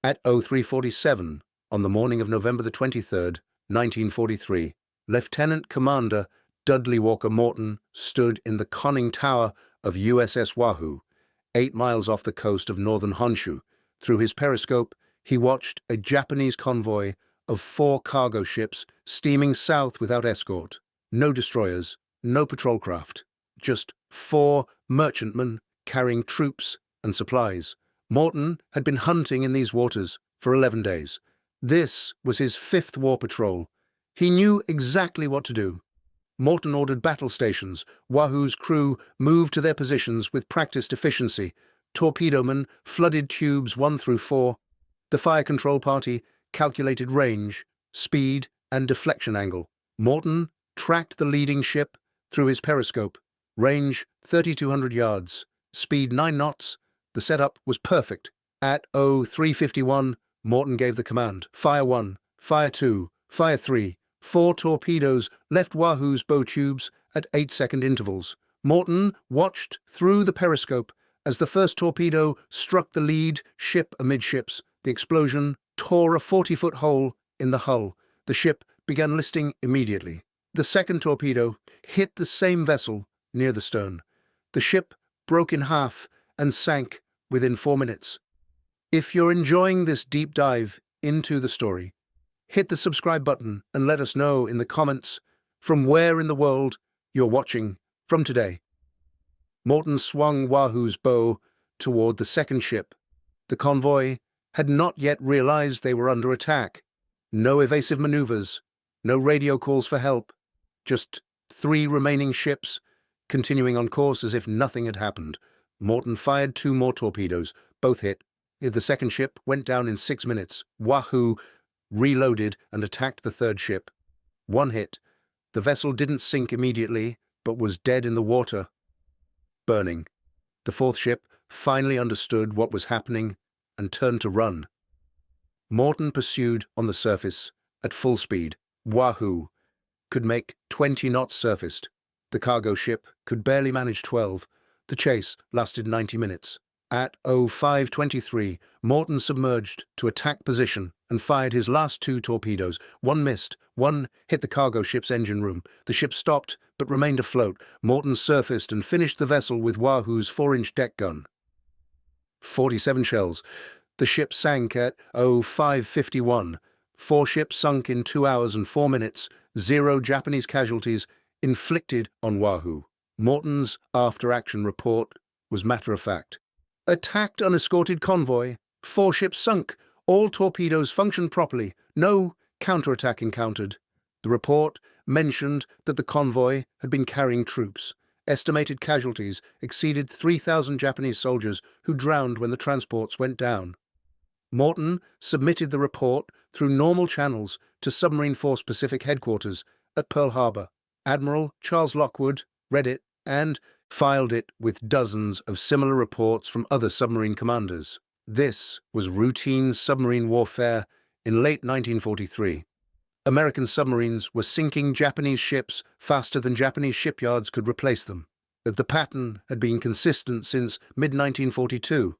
At 0347, on the morning of November the 23rd, 1943, Lieutenant Commander Dudley Walker Morton stood in the conning tower of USS Wahoo, 8 miles off the coast of northern Honshu. Through his periscope, he watched a Japanese convoy of 4 cargo ships steaming south without escort. No destroyers, no patrol craft, just 4 merchantmen carrying troops and supplies. Morton had been hunting in these waters for 11 days. This was his 5th war patrol. He knew exactly what to do. Morton ordered battle stations. Wahoo's crew moved to their positions with practiced efficiency. Torpedomen flooded tubes 1 through 4. The fire control party calculated range, speed, and deflection angle. Morton tracked the leading ship through his periscope. Range 3,200 yards, speed 9 knots. The setup was perfect. At 0351, Morton gave the command. Fire 1, fire 2, fire 3. 4 torpedoes left Wahoo's bow tubes at 8-second intervals. Morton watched through the periscope as the first torpedo struck the lead ship amidships. The explosion tore a 40-foot hole in the hull. The ship began listing immediately. The second torpedo hit the same vessel near the stern. The ship broke in half and sank within 4 minutes. If you're enjoying this deep dive into the story, hit the subscribe button and let us know in the comments from where in the world you're watching from today. Morton swung Wahoo's bow toward the second ship. The convoy had not yet realized they were under attack. No evasive maneuvers, no radio calls for help, just 3 remaining ships continuing on course as if nothing had happened. Morton fired 2 more torpedoes. Both hit. The second ship went down in 6 minutes. Wahoo reloaded and attacked the third ship. 1 hit. The vessel didn't sink immediately, but was dead in the water, burning. The 4th ship finally understood what was happening and turned to run. Morton pursued on the surface at full speed. Wahoo could make 20 knots surfaced. The cargo ship could barely manage 12. The chase lasted 90 minutes. At 0523, Morton submerged to attack position and fired his last 2 torpedoes. 1 missed. 1 hit the cargo ship's engine room. The ship stopped but remained afloat. Morton surfaced and finished the vessel with Wahoo's 4-inch deck gun. 47 shells. The ship sank at 0551. 4 ships sunk in 2 hours and 4 minutes. 0 Japanese casualties inflicted on Wahoo. Morton's after-action report was matter-of-fact. Attacked unescorted convoy. 4 ships sunk. All torpedoes functioned properly. No counterattack encountered. The report mentioned that the convoy had been carrying troops. Estimated casualties exceeded 3,000 Japanese soldiers who drowned when the transports went down. Morton submitted the report through normal channels to Submarine Force Pacific Headquarters at Pearl Harbor. Admiral Charles Lockwood read it and filed it with dozens of similar reports from other submarine commanders. This was routine submarine warfare in late 1943. American submarines were sinking Japanese ships faster than Japanese shipyards could replace them. The pattern had been consistent since mid-1942.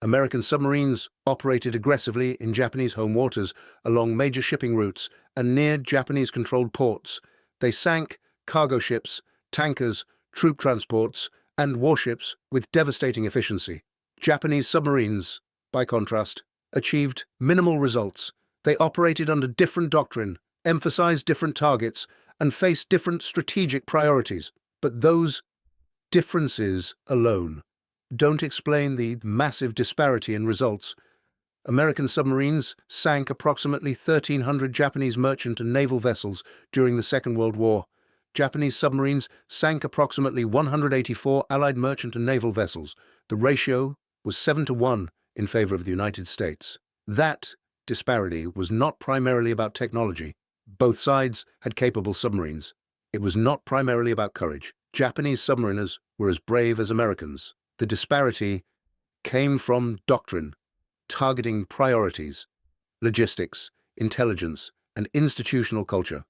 American submarines operated aggressively in Japanese home waters along major shipping routes and near Japanese-controlled ports. They sank cargo ships, tankers, troop transports, and warships with devastating efficiency. Japanese submarines, by contrast, achieved minimal results. They operated under different doctrine, emphasized different targets, and faced different strategic priorities. But those differences alone don't explain the massive disparity in results. American submarines sank approximately 1,300 Japanese merchant and naval vessels during the Second World War. Japanese submarines sank approximately 184 Allied merchant and naval vessels. The ratio was 7-1 in favor of the United States. That disparity was not primarily about technology. Both sides had capable submarines. It was not primarily about courage. Japanese submariners were as brave as Americans. The disparity came from doctrine, targeting priorities, logistics, intelligence, and institutional culture.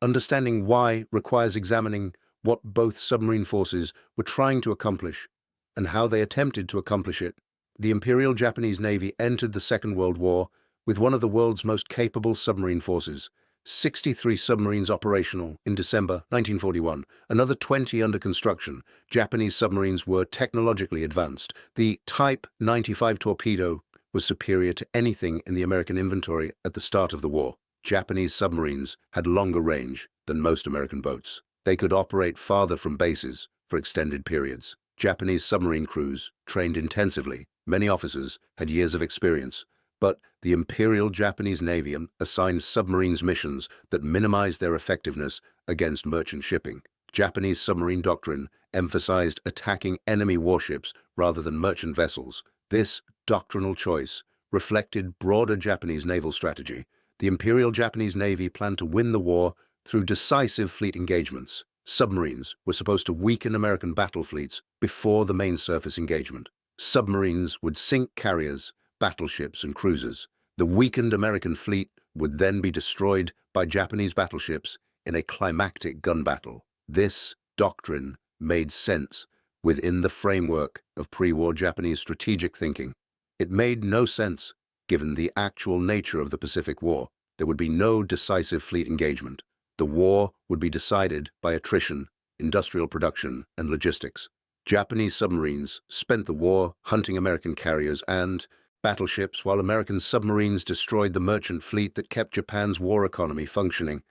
Understanding why requires examining what both submarine forces were trying to accomplish and how they attempted to accomplish it. The Imperial Japanese Navy entered the Second World War with one of the world's most capable submarine forces, 63 submarines operational in December 1941, another 20 under construction. Japanese submarines were technologically advanced. The Type 95 torpedo was superior to anything in the American inventory at the start of the war. Japanese submarines had longer range than most American boats. They could operate farther from bases for extended periods. Japanese submarine crews trained intensively. Many officers had years of experience, but the Imperial Japanese Navy assigned submarines missions that minimized their effectiveness against merchant shipping. Japanese submarine doctrine emphasized attacking enemy warships rather than merchant vessels. This doctrinal choice reflected broader Japanese naval strategy. The Imperial Japanese Navy planned to win the war through decisive fleet engagements. Submarines were supposed to weaken American battle fleets before the main surface engagement. Submarines would sink carriers, battleships, and cruisers. The weakened American fleet would then be destroyed by Japanese battleships in a climactic gun battle. This doctrine made sense within the framework of pre-war Japanese strategic thinking. It made no sense given the actual nature of the Pacific War. There would be no decisive fleet engagement. The war would be decided by attrition, industrial production, and logistics. Japanese submarines spent the war hunting American carriers and battleships, while American submarines destroyed the merchant fleet that kept Japan's war economy functioning.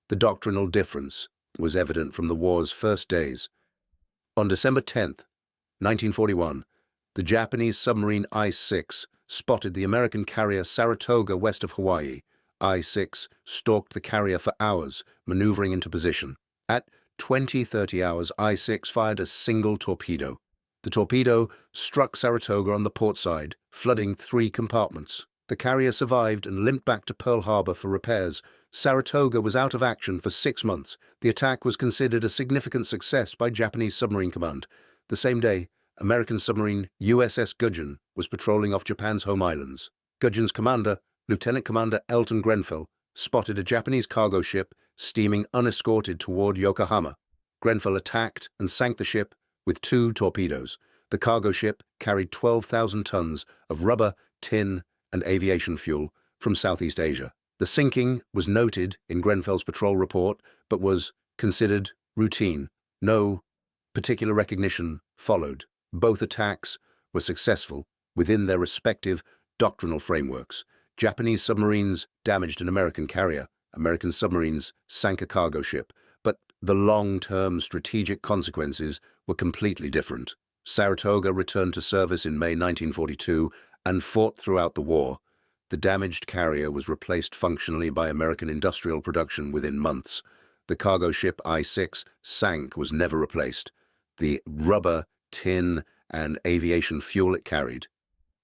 The doctrinal difference was evident from the war's first days. On December 10, 1941, the Japanese submarine I-6 spotted the American carrier Saratoga west of Hawaii. I-6 stalked the carrier for hours, maneuvering into position. At 20:30 hours, I-6 fired a single torpedo. The torpedo struck Saratoga on the port side, flooding 3 compartments. The carrier survived and limped back to Pearl Harbor for repairs. Saratoga was out of action for 6 months. The attack was considered a significant success by Japanese submarine command. The same day, American submarine USS Gudgeon was patrolling off Japan's home islands. Gudgeon's commander, Lieutenant Commander Elton Grenfell, spotted a Japanese cargo ship steaming unescorted toward Yokohama. Grenfell attacked and sank the ship with 2 torpedoes. The cargo ship carried 12,000 tons of rubber, tin, and aviation fuel from Southeast Asia. The sinking was noted in Grenfell's patrol report, but was considered routine. No particular recognition followed. Both attacks were successful within their respective doctrinal frameworks. Japanese submarines damaged an American carrier. American submarines sank a cargo ship, but the long-term strategic consequences were completely different. Saratoga returned to service in May 1942 and fought throughout the war. The damaged carrier was replaced functionally by American industrial production within months. The cargo ship I-6 Sank was never replaced. The rubber, tin, and aviation fuel it carried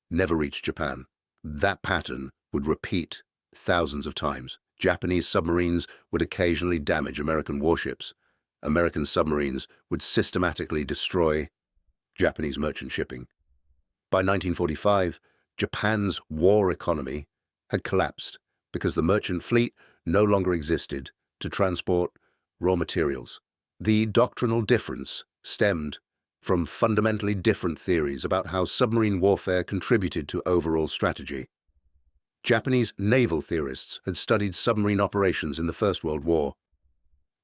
never reached Japan. That pattern would repeat thousands of times. Japanese submarines would occasionally damage American warships. American submarines would systematically destroy Japanese merchant shipping. By 1945, Japan's war economy had collapsed because the merchant fleet no longer existed to transport raw materials. The doctrinal difference stemmed from fundamentally different theories about how submarine warfare contributed to overall strategy. Japanese naval theorists had studied submarine operations in the First World War.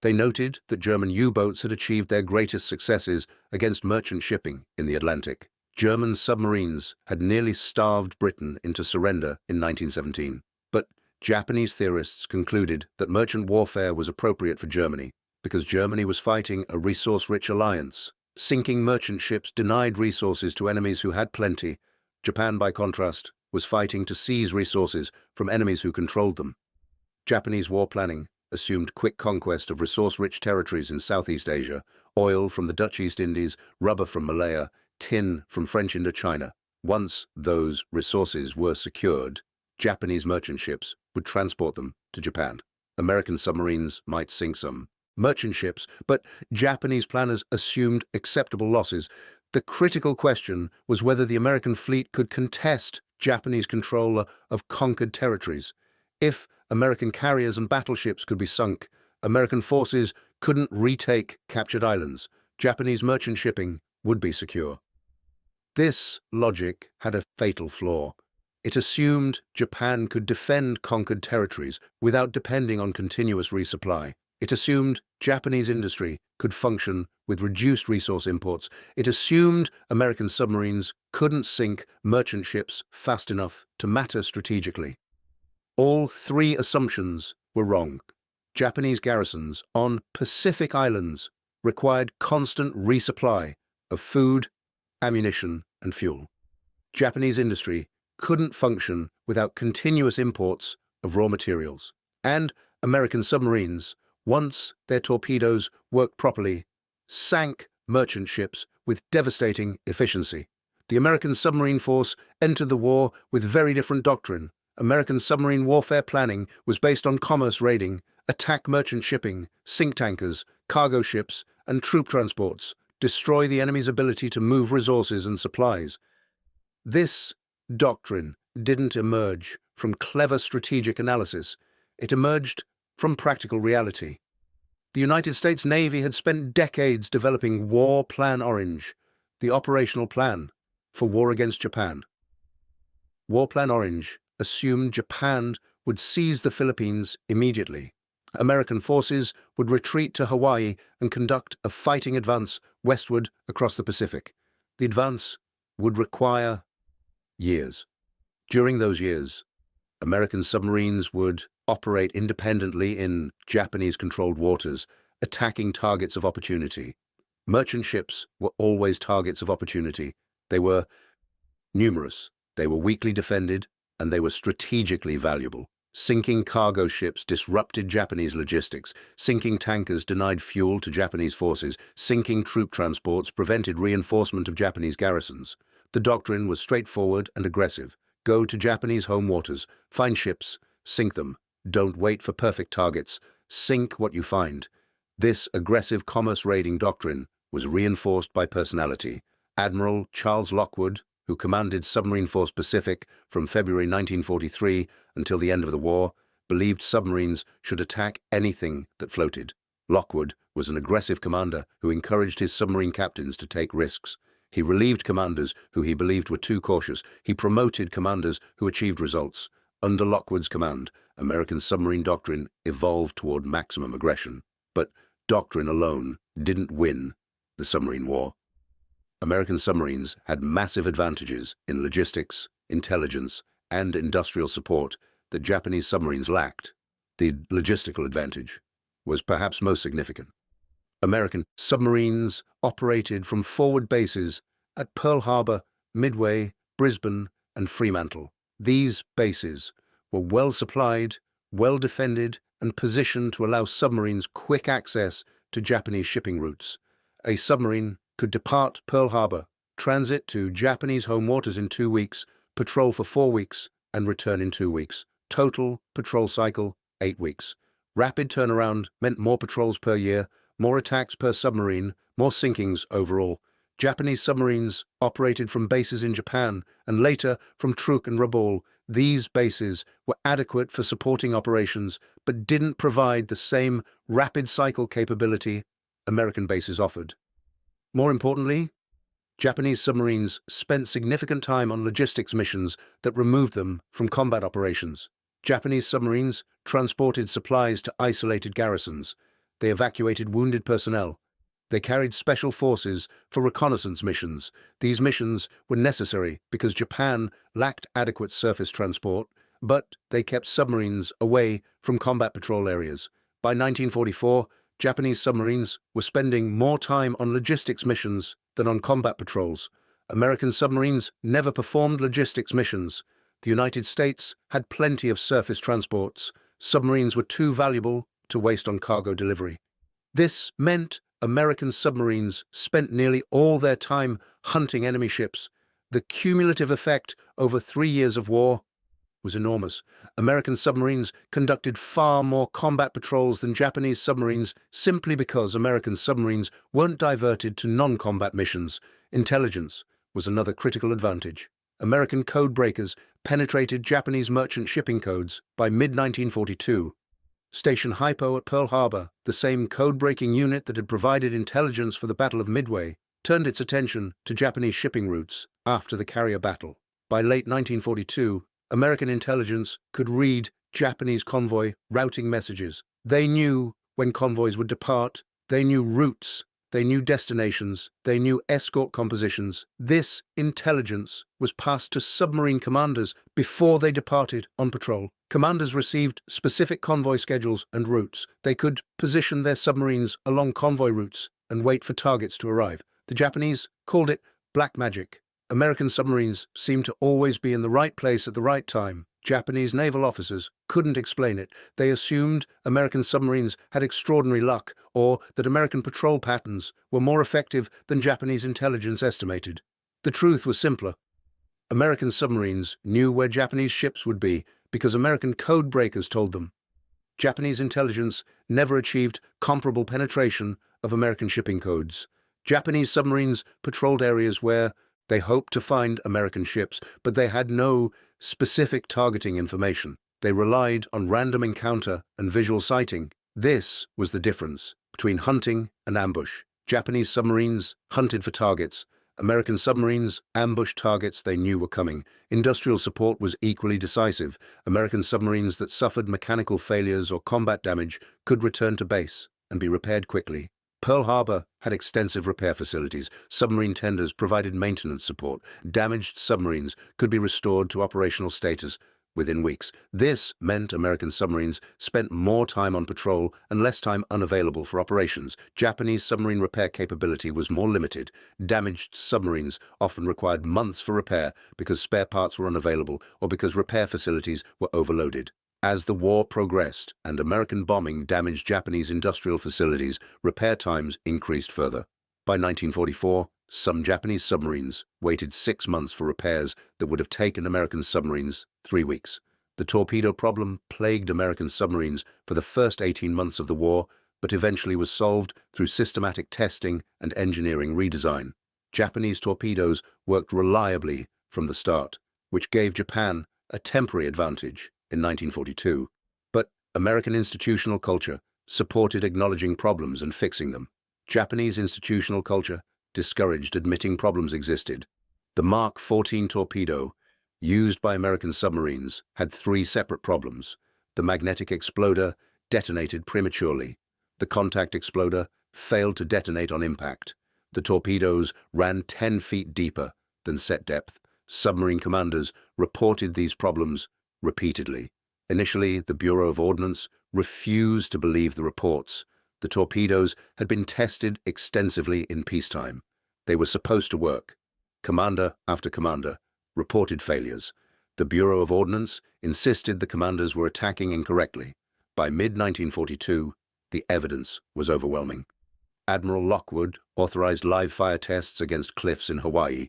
They noted that German U-boats had achieved their greatest successes against merchant shipping in the Atlantic. German submarines had nearly starved Britain into surrender in 1917. But Japanese theorists concluded that merchant warfare was appropriate for Germany because Germany was fighting a resource-rich alliance. Sinking merchant ships denied resources to enemies who had plenty. Japan, by contrast, was fighting to seize resources from enemies who controlled them. Japanese war planning assumed quick conquest of resource-rich territories in Southeast Asia, oil from the Dutch East Indies, rubber from Malaya, tin from French Indochina. Once those resources were secured, Japanese merchant ships would transport them to Japan. American submarines might sink some merchant ships, but Japanese planners assumed acceptable losses. The critical question was whether the American fleet could contest Japanese control of conquered territories. If American carriers and battleships could be sunk, American forces couldn't retake captured islands. Japanese merchant shipping would be secure. This logic had a fatal flaw. It assumed Japan could defend conquered territories without depending on continuous resupply. It assumed Japanese industry could function with reduced resource imports. It assumed American submarines couldn't sink merchant ships fast enough to matter strategically. All three assumptions were wrong. Japanese garrisons on Pacific Islands required constant resupply of food, ammunition, and fuel. Japanese industry couldn't function without continuous imports of raw materials. And American submarines, once their torpedoes worked properly, sank merchant ships with devastating efficiency. The American submarine force entered the war with very different doctrine. American submarine warfare planning was based on commerce raiding, attack merchant shipping, sink tankers, cargo ships, and troop transports, destroy the enemy's ability to move resources and supplies. This doctrine didn't emerge from clever strategic analysis. It emerged from practical reality. The United States Navy had spent decades developing War Plan Orange, the operational plan for war against Japan. War Plan Orange assumed Japan would seize the Philippines immediately. American forces would retreat to Hawaii and conduct a fighting advance westward across the Pacific. The advance would require years. During those years, American submarines would operate independently in Japanese-controlled waters, attacking targets of opportunity. Merchant ships were always targets of opportunity. They were numerous, they were weakly defended, and they were strategically valuable. Sinking cargo ships disrupted Japanese logistics. Sinking tankers denied fuel to Japanese forces. Sinking troop transports prevented reinforcement of Japanese garrisons. The doctrine was straightforward and aggressive. Go to Japanese home waters, find ships, sink them. Don't wait for perfect targets. Sink what you find. This aggressive commerce raiding doctrine was reinforced by personality. Admiral Charles Lockwood, who commanded Submarine Force Pacific from February 1943 until the end of the war, believed submarines should attack anything that floated. Lockwood was an aggressive commander who encouraged his submarine captains to take risks. He relieved commanders who he believed were too cautious. He promoted commanders who achieved results. Under Lockwood's command, American submarine doctrine evolved toward maximum aggression. But doctrine alone didn't win the submarine war. American submarines had massive advantages in logistics, intelligence, and industrial support that Japanese submarines lacked. The logistical advantage was perhaps most significant. American submarines operated from forward bases at Pearl Harbor, Midway, Brisbane, and Fremantle. These bases were well supplied, well defended, and positioned to allow submarines quick access to Japanese shipping routes. A submarine could depart Pearl Harbor, transit to Japanese home waters in 2 weeks, patrol for 4 weeks, and return in 2 weeks. Total patrol cycle, 8 weeks. Rapid turnaround meant more patrols per year, more attacks per submarine, more sinkings overall. Japanese submarines operated from bases in Japan and later from Truk and Rabaul. These bases were adequate for supporting operations but didn't provide the same rapid cycle capability American bases offered. More importantly, Japanese submarines spent significant time on logistics missions that removed them from combat operations. Japanese submarines transported supplies to isolated garrisons. They evacuated wounded personnel. They carried special forces for reconnaissance missions. These missions were necessary because Japan lacked adequate surface transport, but they kept submarines away from combat patrol areas. By 1944, Japanese submarines were spending more time on logistics missions than on combat patrols. American submarines never performed logistics missions. The United States had plenty of surface transports. Submarines were too valuable to waste on cargo delivery. This meant American submarines spent nearly all their time hunting enemy ships. The cumulative effect over 3 years of war was enormous. American submarines conducted far more combat patrols than Japanese submarines simply because American submarines weren't diverted to non-combat missions. Intelligence was another critical advantage. American code breakers penetrated Japanese merchant shipping codes by mid-1942. Station Hypo at Pearl Harbor, the same code-breaking unit that had provided intelligence for the Battle of Midway, turned its attention to Japanese shipping routes after the carrier battle. By late 1942, American intelligence could read Japanese convoy routing messages. They knew when convoys would depart, they knew routes, they knew destinations, they knew escort compositions. This intelligence was passed to submarine commanders before they departed on patrol. Commanders received specific convoy schedules and routes. They could position their submarines along convoy routes and wait for targets to arrive. The Japanese called it black magic. American submarines seemed to always be in the right place at the right time. Japanese naval officers couldn't explain it. They assumed American submarines had extraordinary luck, or that American patrol patterns were more effective than Japanese intelligence estimated. The truth was simpler. American submarines knew where Japanese ships would be because American code breakers told them. Japanese intelligence never achieved comparable penetration of American shipping codes. Japanese submarines patrolled areas where they hoped to find American ships, but they had no specific targeting information. They relied on random encounter and visual sighting. This was the difference between hunting and ambush. Japanese submarines hunted for targets. American submarines ambushed targets they knew were coming. Industrial support was equally decisive. American submarines that suffered mechanical failures or combat damage could return to base and be repaired quickly. Pearl Harbor had extensive repair facilities. Submarine tenders provided maintenance support. Damaged submarines could be restored to operational status within weeks. This meant American submarines spent more time on patrol and less time unavailable for operations. Japanese submarine repair capability was more limited. Damaged submarines often required months for repair because spare parts were unavailable or because repair facilities were overloaded. As the war progressed and American bombing damaged Japanese industrial facilities, repair times increased further. By 1944, some Japanese submarines waited 6 months for repairs that would have taken American submarines 3 weeks. The torpedo problem plagued American submarines for the first 18 months of the war, but eventually was solved through systematic testing and engineering redesign. Japanese torpedoes worked reliably from the start, which gave Japan a temporary advantage in 1942, but American institutional culture supported acknowledging problems and fixing them. Japanese institutional culture discouraged admitting problems existed. The Mark 14 torpedo, used by American submarines, had 3 separate problems. The magnetic exploder detonated prematurely. The contact exploder failed to detonate on impact. The torpedoes ran 10 feet deeper than set depth. Submarine commanders reported these problems repeatedly. Initially, the Bureau of Ordnance refused to believe the reports. The torpedoes had been tested extensively in peacetime. They were supposed to work. Commander after commander reported failures. The Bureau of Ordnance insisted the commanders were attacking incorrectly. By mid-1942, the evidence was overwhelming. Admiral Lockwood authorized live-fire tests against cliffs in Hawaii.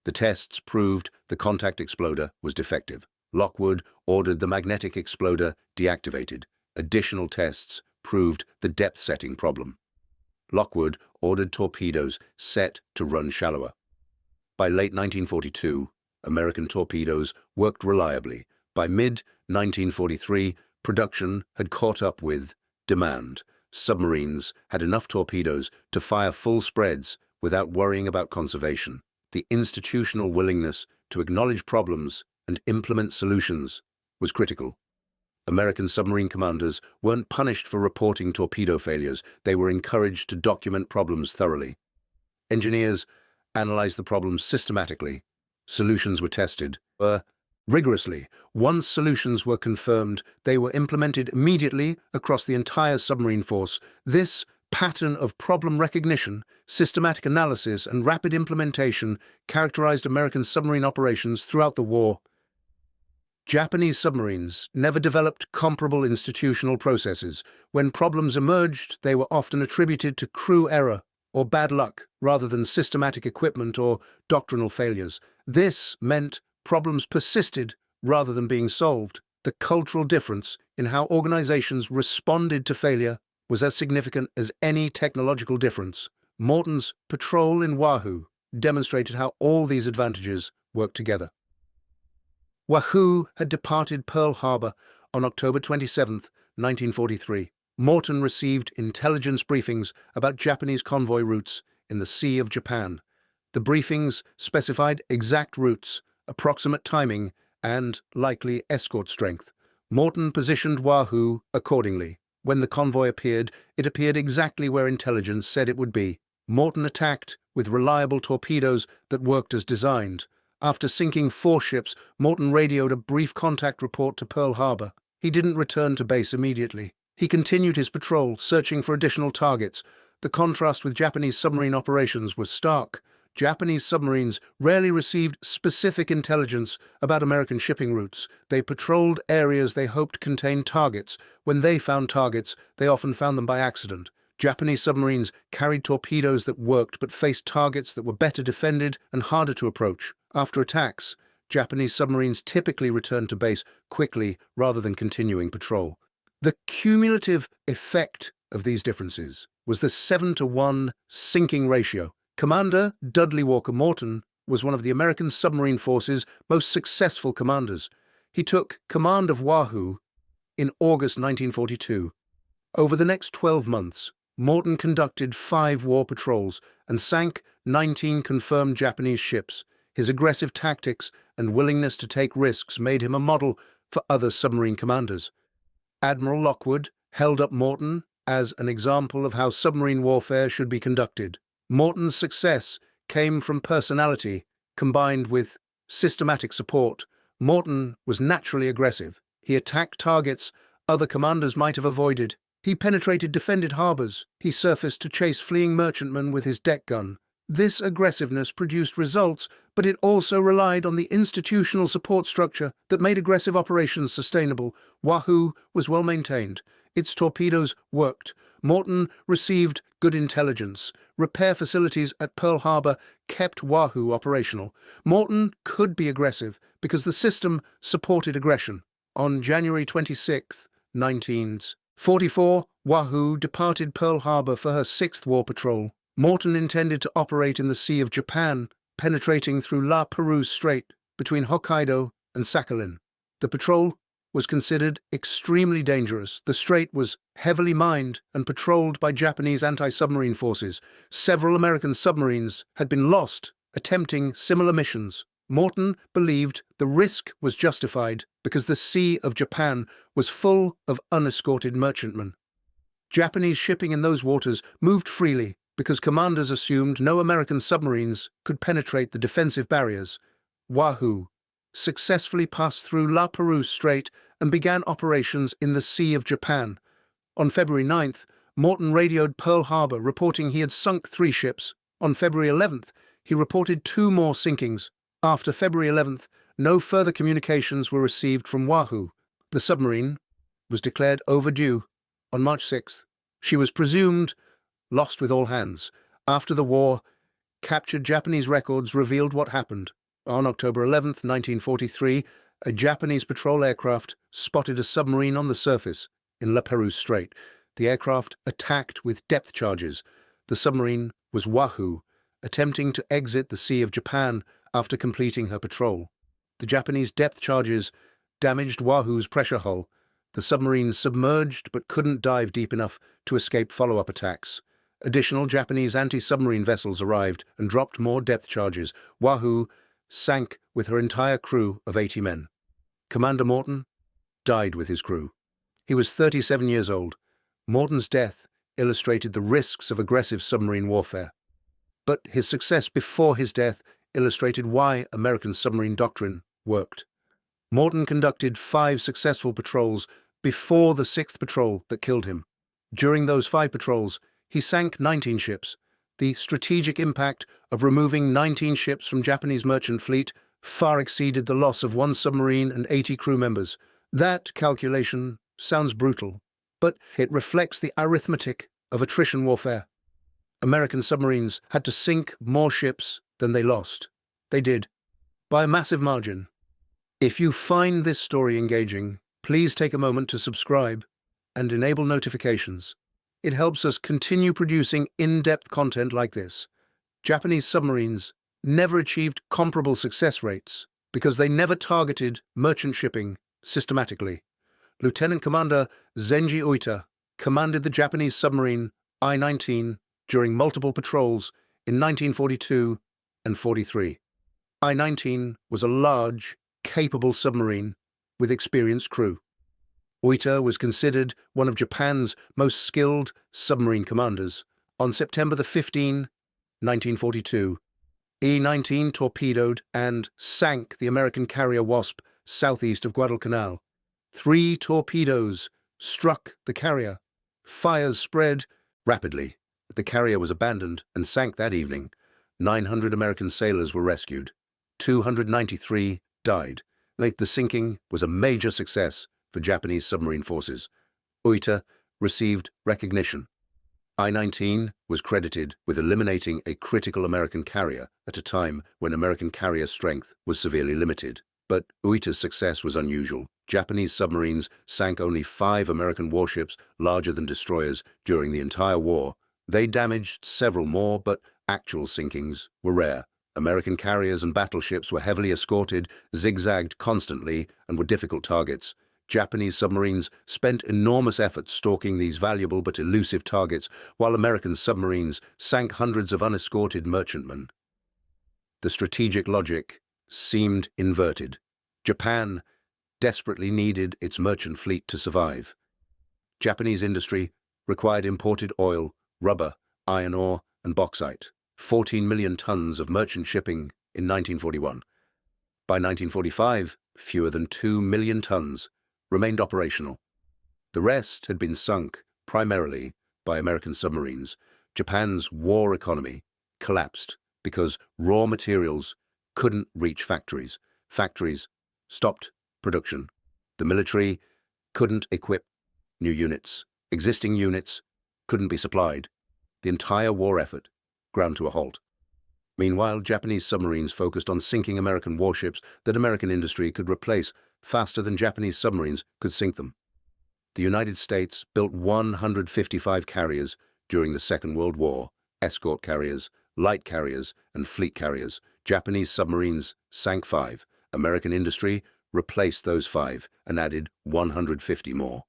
The tests proved the contact exploder was defective. Lockwood ordered the magnetic exploder deactivated. Additional tests proved the depth-setting problem. Lockwood ordered torpedoes set to run shallower. By late 1942, American torpedoes worked reliably. By mid-1943, production had caught up with demand. Submarines had enough torpedoes to fire full spreads without worrying about conservation. The institutional willingness to acknowledge problems and implement solutions was critical. American submarine commanders weren't punished for reporting torpedo failures. They were encouraged to document problems thoroughly. Engineers analyzed the problems systematically. Solutions were tested rigorously. Once solutions were confirmed, they were implemented immediately across the entire submarine force. This pattern of problem recognition, systematic analysis, and rapid implementation characterized American submarine operations throughout the war. Japanese submarines never developed comparable institutional processes. When problems emerged, they were often attributed to crew error or bad luck rather than systematic equipment or doctrinal failures. This meant problems persisted rather than being solved. The cultural difference in how organizations responded to failure was as significant as any technological difference. Morton's patrol in Oahu demonstrated how all these advantages worked together. Oahu had departed Pearl Harbor on October 27, 1943. Morton received intelligence briefings about Japanese convoy routes in the Sea of Japan. The briefings specified exact routes, approximate timing, and likely escort strength. Morton positioned Wahoo accordingly. When the convoy appeared, it appeared exactly where intelligence said it would be. Morton attacked with reliable torpedoes that worked as designed. After sinking 4 ships, Morton radioed a brief contact report to Pearl Harbor. He didn't return to base immediately. He continued his patrol, searching for additional targets. The contrast with Japanese submarine operations was stark. Japanese submarines rarely received specific intelligence about American shipping routes. They patrolled areas they hoped contained targets. When they found targets, they often found them by accident. Japanese submarines carried torpedoes that worked but faced targets that were better defended and harder to approach. After attacks, Japanese submarines typically returned to base quickly rather than continuing patrol. The cumulative effect of these differences was the 7-to-1 sinking ratio. Commander Dudley Walker Morton was one of the American submarine force's most successful commanders. He took command of Wahoo in August 1942. Over the next 12 months, Morton conducted 5 war patrols and sank 19 confirmed Japanese ships. His aggressive tactics and willingness to take risks made him a model for other submarine commanders. Admiral Lockwood held up Morton as an example of how submarine warfare should be conducted. Morton's success came from personality combined with systematic support. Morton was naturally aggressive. He attacked targets other commanders might have avoided. He penetrated defended harbors. He surfaced to chase fleeing merchantmen with his deck gun. This aggressiveness produced results, but it also relied on the institutional support structure that made aggressive operations sustainable. Wahoo was well maintained. Its torpedoes worked. Morton received good intelligence. Repair facilities at Pearl Harbor kept Wahoo operational. Morton could be aggressive because the system supported aggression. On January 26, 1944, Wahoo departed Pearl Harbor for her 6th war patrol. Morton intended to operate in the Sea of Japan, penetrating through La Perouse Strait between Hokkaido and Sakhalin. The patrol was considered extremely dangerous. The strait was heavily mined and patrolled by Japanese anti-submarine forces. Several American submarines had been lost attempting similar missions. Morton believed the risk was justified because the Sea of Japan was full of unescorted merchantmen. Japanese shipping in those waters moved freely because commanders assumed no American submarines could penetrate the defensive barriers. Wahoo successfully passed through La Perouse Strait and began operations in the Sea of Japan. On February 9th, Morton radioed Pearl Harbor, reporting he had sunk 3 ships. On February 11th, he reported 2 more sinkings. After February 11th, no further communications were received from Wahoo. The submarine was declared overdue on March 6th. She was presumed lost with all hands. After the war, captured Japanese records revealed what happened. On October 11, 1943, a Japanese patrol aircraft spotted a submarine on the surface in La Perouse Strait. The aircraft attacked with depth charges. The submarine was Wahoo, attempting to exit the Sea of Japan after completing her patrol. The Japanese depth charges damaged Wahoo's pressure hull. The submarine submerged but couldn't dive deep enough to escape follow-up attacks. Additional Japanese anti-submarine vessels arrived and dropped more depth charges. Wahoo sank with her entire crew of 80 men. Commander Morton died with his crew. He was 37 years old. Morton's death illustrated the risks of aggressive submarine warfare. But his success before his death illustrated why American submarine doctrine worked. Morton conducted 5 successful patrols before the 6th patrol that killed him. During those 5 patrols, he sank 19 ships. The strategic impact of removing 19 ships from Japanese merchant fleet far exceeded the loss of 1 submarine and 80 crew members. That calculation sounds brutal, but it reflects the arithmetic of attrition warfare. American submarines had to sink more ships than they lost. They did, by a massive margin. If you find this story engaging, please take a moment to subscribe and enable notifications. It helps us continue producing in-depth content like this. Japanese submarines never achieved comparable success rates because they never targeted merchant shipping systematically. Lieutenant Commander Zenji Uita commanded the Japanese submarine I-19 during multiple patrols in 1942 and 43. I-19 was a large, capable submarine with experienced crew. WWII was considered one of Japan's most skilled submarine commanders. On September 15, 1942, E-19 torpedoed and sank the American carrier Wasp southeast of Guadalcanal. 3 torpedoes struck the carrier. Fires spread rapidly. The carrier was abandoned and sank that evening. 900 American sailors were rescued. 293 died. The sinking was a major success for Japanese submarine forces. WWII received recognition. I-19 was credited with eliminating a critical American carrier at a time when American carrier strength was severely limited. But WWII's success was unusual. Japanese submarines sank only 5 American warships larger than destroyers during the entire war. They damaged several more, but actual sinkings were rare. American carriers and battleships were heavily escorted, zigzagged constantly, and were difficult targets. Japanese submarines spent enormous effort stalking these valuable but elusive targets, while American submarines sank hundreds of unescorted merchantmen. The strategic logic seemed inverted. Japan desperately needed its merchant fleet to survive. Japanese industry required imported oil, rubber, iron ore, and bauxite. 14 million tons of merchant shipping in 1941. By 1945, fewer than 2 million tons remained operational. The rest had been sunk primarily by American submarines. Japan's war economy collapsed because raw materials couldn't reach factories. Factories stopped production. The military couldn't equip new units. Existing units couldn't be supplied. The entire war effort ground to a halt. Meanwhile, Japanese submarines focused on sinking American warships that American industry could replace faster than Japanese submarines could sink them. The United States built 155 carriers during the Second World War, escort carriers, light carriers, and fleet carriers. Japanese submarines sank 5. American industry replaced those 5 and added 150 more.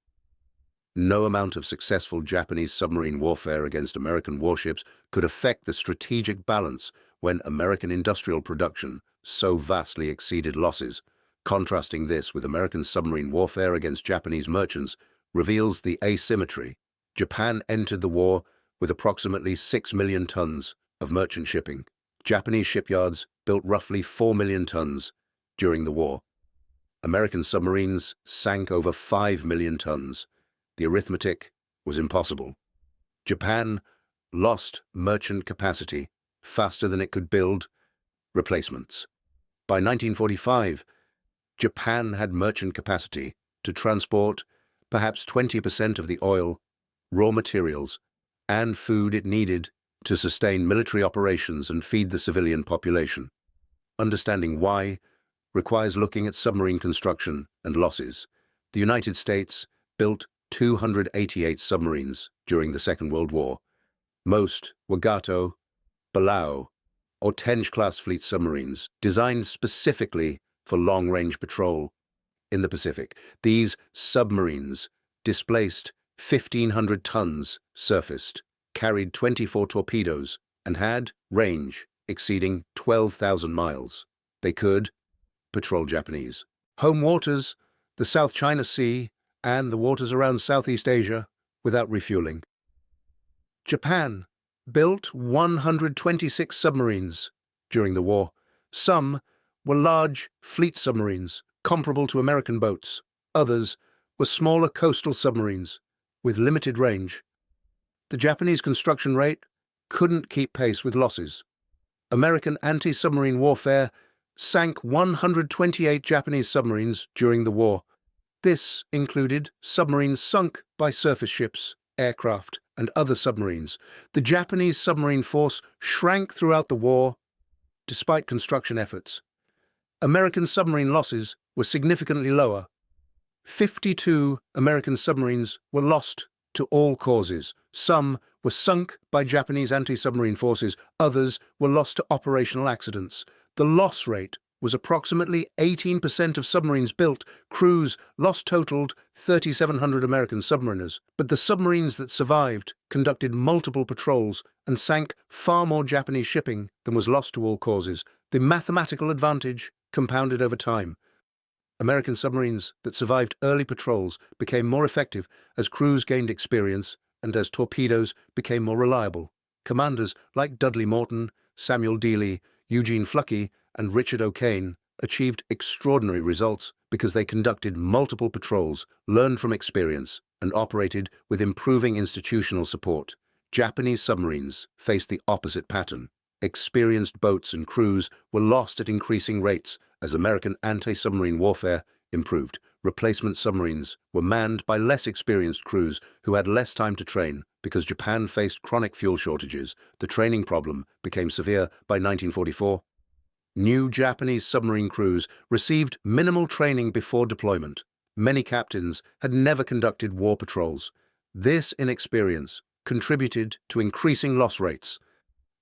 No amount of successful Japanese submarine warfare against American warships could affect the strategic balance when American industrial production so vastly exceeded losses. Contrasting this with American submarine warfare against Japanese merchants reveals the asymmetry. Japan entered the war with approximately 6 million tons of merchant shipping. Japanese shipyards built roughly 4 million tons during the war. American submarines sank over 5 million tons. The arithmetic was impossible. Japan lost merchant capacity faster than it could build replacements. By 1945, Japan had merchant capacity to transport perhaps 20% of the oil, raw materials, and food it needed to sustain military operations and feed the civilian population. Understanding why requires looking at submarine construction and losses. The United States built 288 submarines during the Second World War. Most were Gato, Balao, or Tench-class fleet submarines designed specifically for long-range patrol in the Pacific. These submarines displaced 1,500 tons surfaced, carried 24 torpedoes, and had range exceeding 12,000 miles. They could patrol Japanese home waters, the South China Sea, and the waters around Southeast Asia without refueling. Japan built 126 submarines during the war. Some were large fleet submarines comparable to American boats. Others were smaller coastal submarines with limited range. The Japanese construction rate couldn't keep pace with losses. American anti-submarine warfare sank 128 Japanese submarines during the war. This included submarines sunk by surface ships, aircraft, and other submarines. The Japanese submarine force shrank throughout the war, despite construction efforts. American submarine losses were significantly lower. 52 American submarines were lost to all causes. Some were sunk by Japanese anti-submarine forces. Others were lost to operational accidents. The loss rate was approximately 18% of submarines built. Crews lost totaled 3,700 American submariners, but the submarines that survived conducted multiple patrols and sank far more Japanese shipping than was lost to all causes. The mathematical advantage compounded over time. American submarines that survived early patrols became more effective as crews gained experience and as torpedoes became more reliable. Commanders like Dudley Morton, Samuel Dealey, Eugene Fluckey, and Richard O'Kane achieved extraordinary results because they conducted multiple patrols, learned from experience, and operated with improving institutional support. Japanese submarines faced the opposite pattern. Experienced boats and crews were lost at increasing rates as American anti-submarine warfare improved. Replacement submarines were manned by less experienced crews who had less time to train because Japan faced chronic fuel shortages. The training problem became severe by 1944. New Japanese submarine crews received minimal training before deployment. Many captains had never conducted war patrols. This inexperience contributed to increasing loss rates.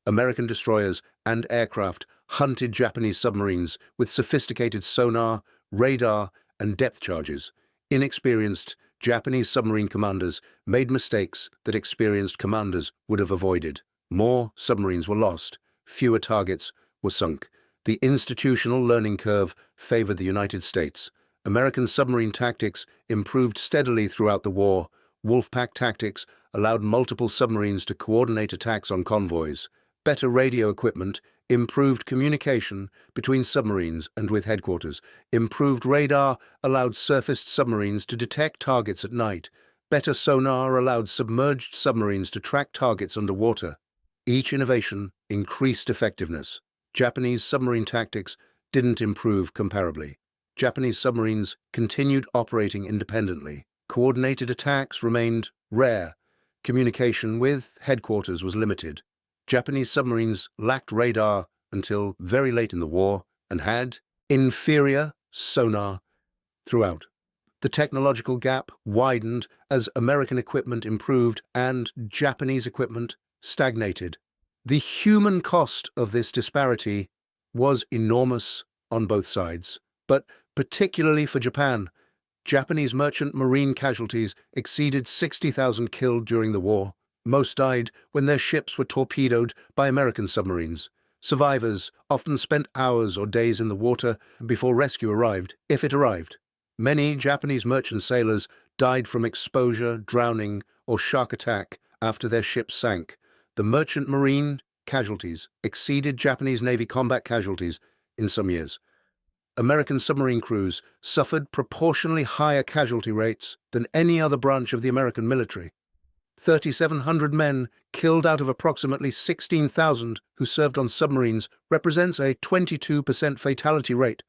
American destroyers and aircraft hunted Japanese submarines with sophisticated sonar, radar, and depth charges. Inexperienced Japanese submarine commanders made mistakes that experienced commanders would have avoided. More submarines were lost, fewer targets were sunk. The institutional learning curve favored the United States. American submarine tactics improved steadily throughout the war. Wolfpack tactics allowed multiple submarines to coordinate attacks on convoys. Better radio equipment improved communication between submarines and with headquarters. Improved radar allowed surfaced submarines to detect targets at night. Better sonar allowed submerged submarines to track targets underwater. Each innovation increased effectiveness. Japanese submarine tactics didn't improve comparably. Japanese submarines continued operating independently. Coordinated attacks remained rare. Communication with headquarters was limited. Japanese submarines lacked radar until very late in the war and had inferior sonar throughout. The technological gap widened as American equipment improved and Japanese equipment stagnated. The human cost of this disparity was enormous on both sides, but particularly for Japan. Japanese merchant marine casualties exceeded 60,000 killed during the war. Most died when their ships were torpedoed by American submarines. Survivors often spent hours or days in the water before rescue arrived, if it arrived. Many Japanese merchant sailors died from exposure, drowning, or shark attack after their ships sank. The merchant marine casualties exceeded Japanese Navy combat casualties in some years. American submarine crews suffered proportionally higher casualty rates than any other branch of the American military. 3,700 men killed out of approximately 16,000 who served on submarines represents a 22% fatality rate.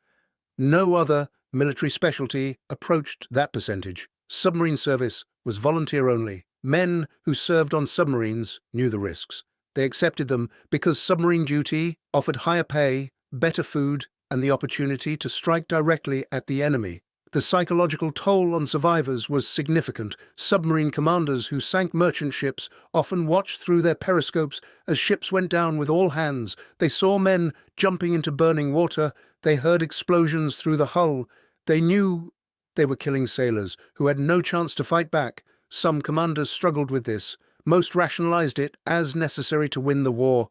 No other military specialty approached that percentage. Submarine service was volunteer only. Men who served on submarines knew the risks. They accepted them because submarine duty offered higher pay, better food, and the opportunity to strike directly at the enemy. The psychological toll on survivors was significant. Submarine commanders who sank merchant ships often watched through their periscopes as ships went down with all hands. They saw men jumping into burning water. They heard explosions through the hull. They knew they were killing sailors who had no chance to fight back. Some commanders struggled with this. Most rationalized it as necessary to win the war.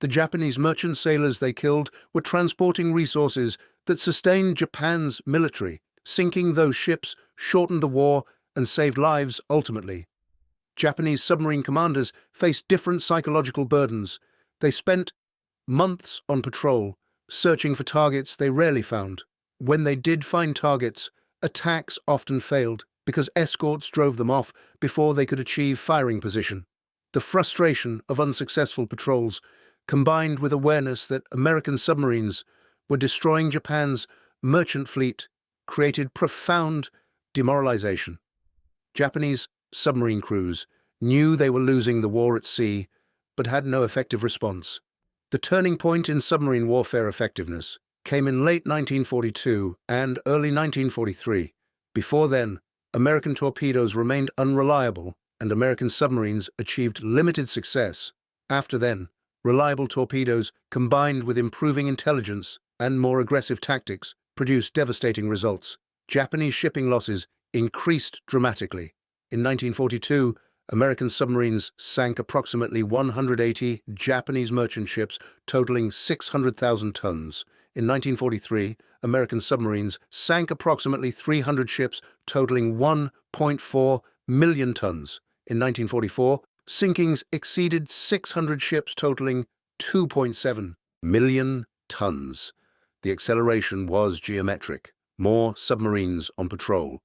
The Japanese merchant sailors they killed were transporting resources that sustained Japan's military. Sinking those ships shortened the war and saved lives ultimately. Japanese submarine commanders faced different psychological burdens. They spent months on patrol, searching for targets they rarely found. When they did find targets, attacks often failed because escorts drove them off before they could achieve firing position. The frustration of unsuccessful patrols, combined with awareness that American submarines were destroying Japan's merchant fleet, created profound demoralization. Japanese submarine crews knew they were losing the war at sea, but had no effective response. The turning point in submarine warfare effectiveness came in late 1942 and early 1943. Before then, American torpedoes remained unreliable and American submarines achieved limited success. After then, reliable torpedoes combined with improving intelligence and more aggressive tactics produced devastating results. Japanese shipping losses increased dramatically. In 1942, American submarines sank approximately 180 Japanese merchant ships, totaling 600,000 tons. In 1943, American submarines sank approximately 300 ships, totaling 1.4 million tons. In 1944, sinkings exceeded 600 ships, totaling 2.7 million tons. The acceleration was geometric. More submarines on patrol,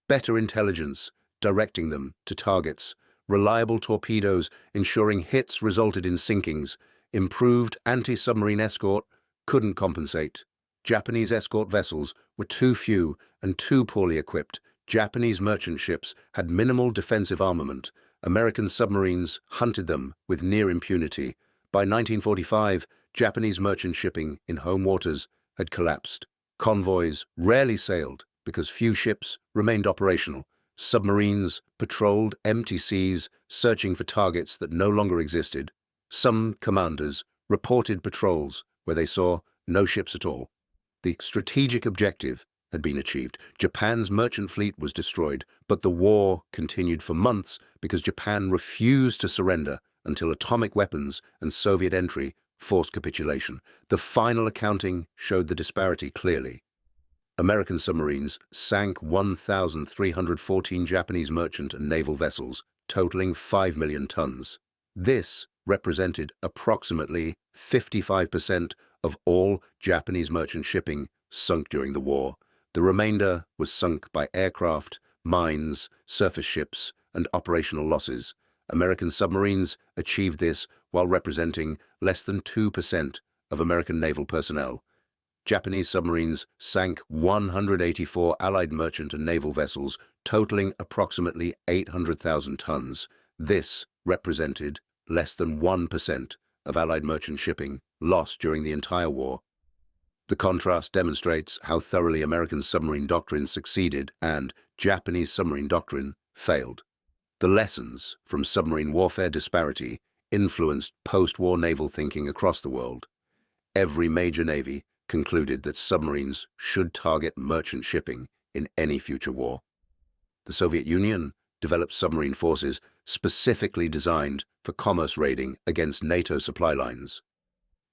better intelligence directing them to targets, reliable torpedoes ensuring hits resulted in sinkings, improved anti-submarine escort couldn't compensate. Japanese escort vessels were too few and too poorly equipped. Japanese merchant ships had minimal defensive armament. American submarines hunted them with near impunity. By 1945, Japanese merchant shipping in home waters had collapsed. Convoys rarely sailed because few ships remained operational. Submarines patrolled empty seas, searching for targets that no longer existed. Some commanders reported patrols where they saw no ships at all. The strategic objective had been achieved. Japan's merchant fleet was destroyed, but the war continued for months because Japan refused to surrender until atomic weapons and Soviet entry forced capitulation. The final accounting showed the disparity clearly. American submarines sank 1,314 Japanese merchant and naval vessels, totaling 5 million tons. This represented approximately 55% of all Japanese merchant shipping sunk during the war. The remainder was sunk by aircraft, mines, surface ships, and operational losses. American submarines achieved this while representing less than 2% of American naval personnel. Japanese submarines sank 184 Allied merchant and naval vessels, totaling approximately 800,000 tons. This represented less than 1% of Allied merchant shipping lost during the entire war. The contrast demonstrates how thoroughly American submarine doctrine succeeded and Japanese submarine doctrine failed. The lessons from submarine warfare disparity influenced post-war naval thinking across the world. Every major navy concluded that submarines should target merchant shipping in any future war. The Soviet Union developed submarine forces specifically designed for commerce raiding against NATO supply lines.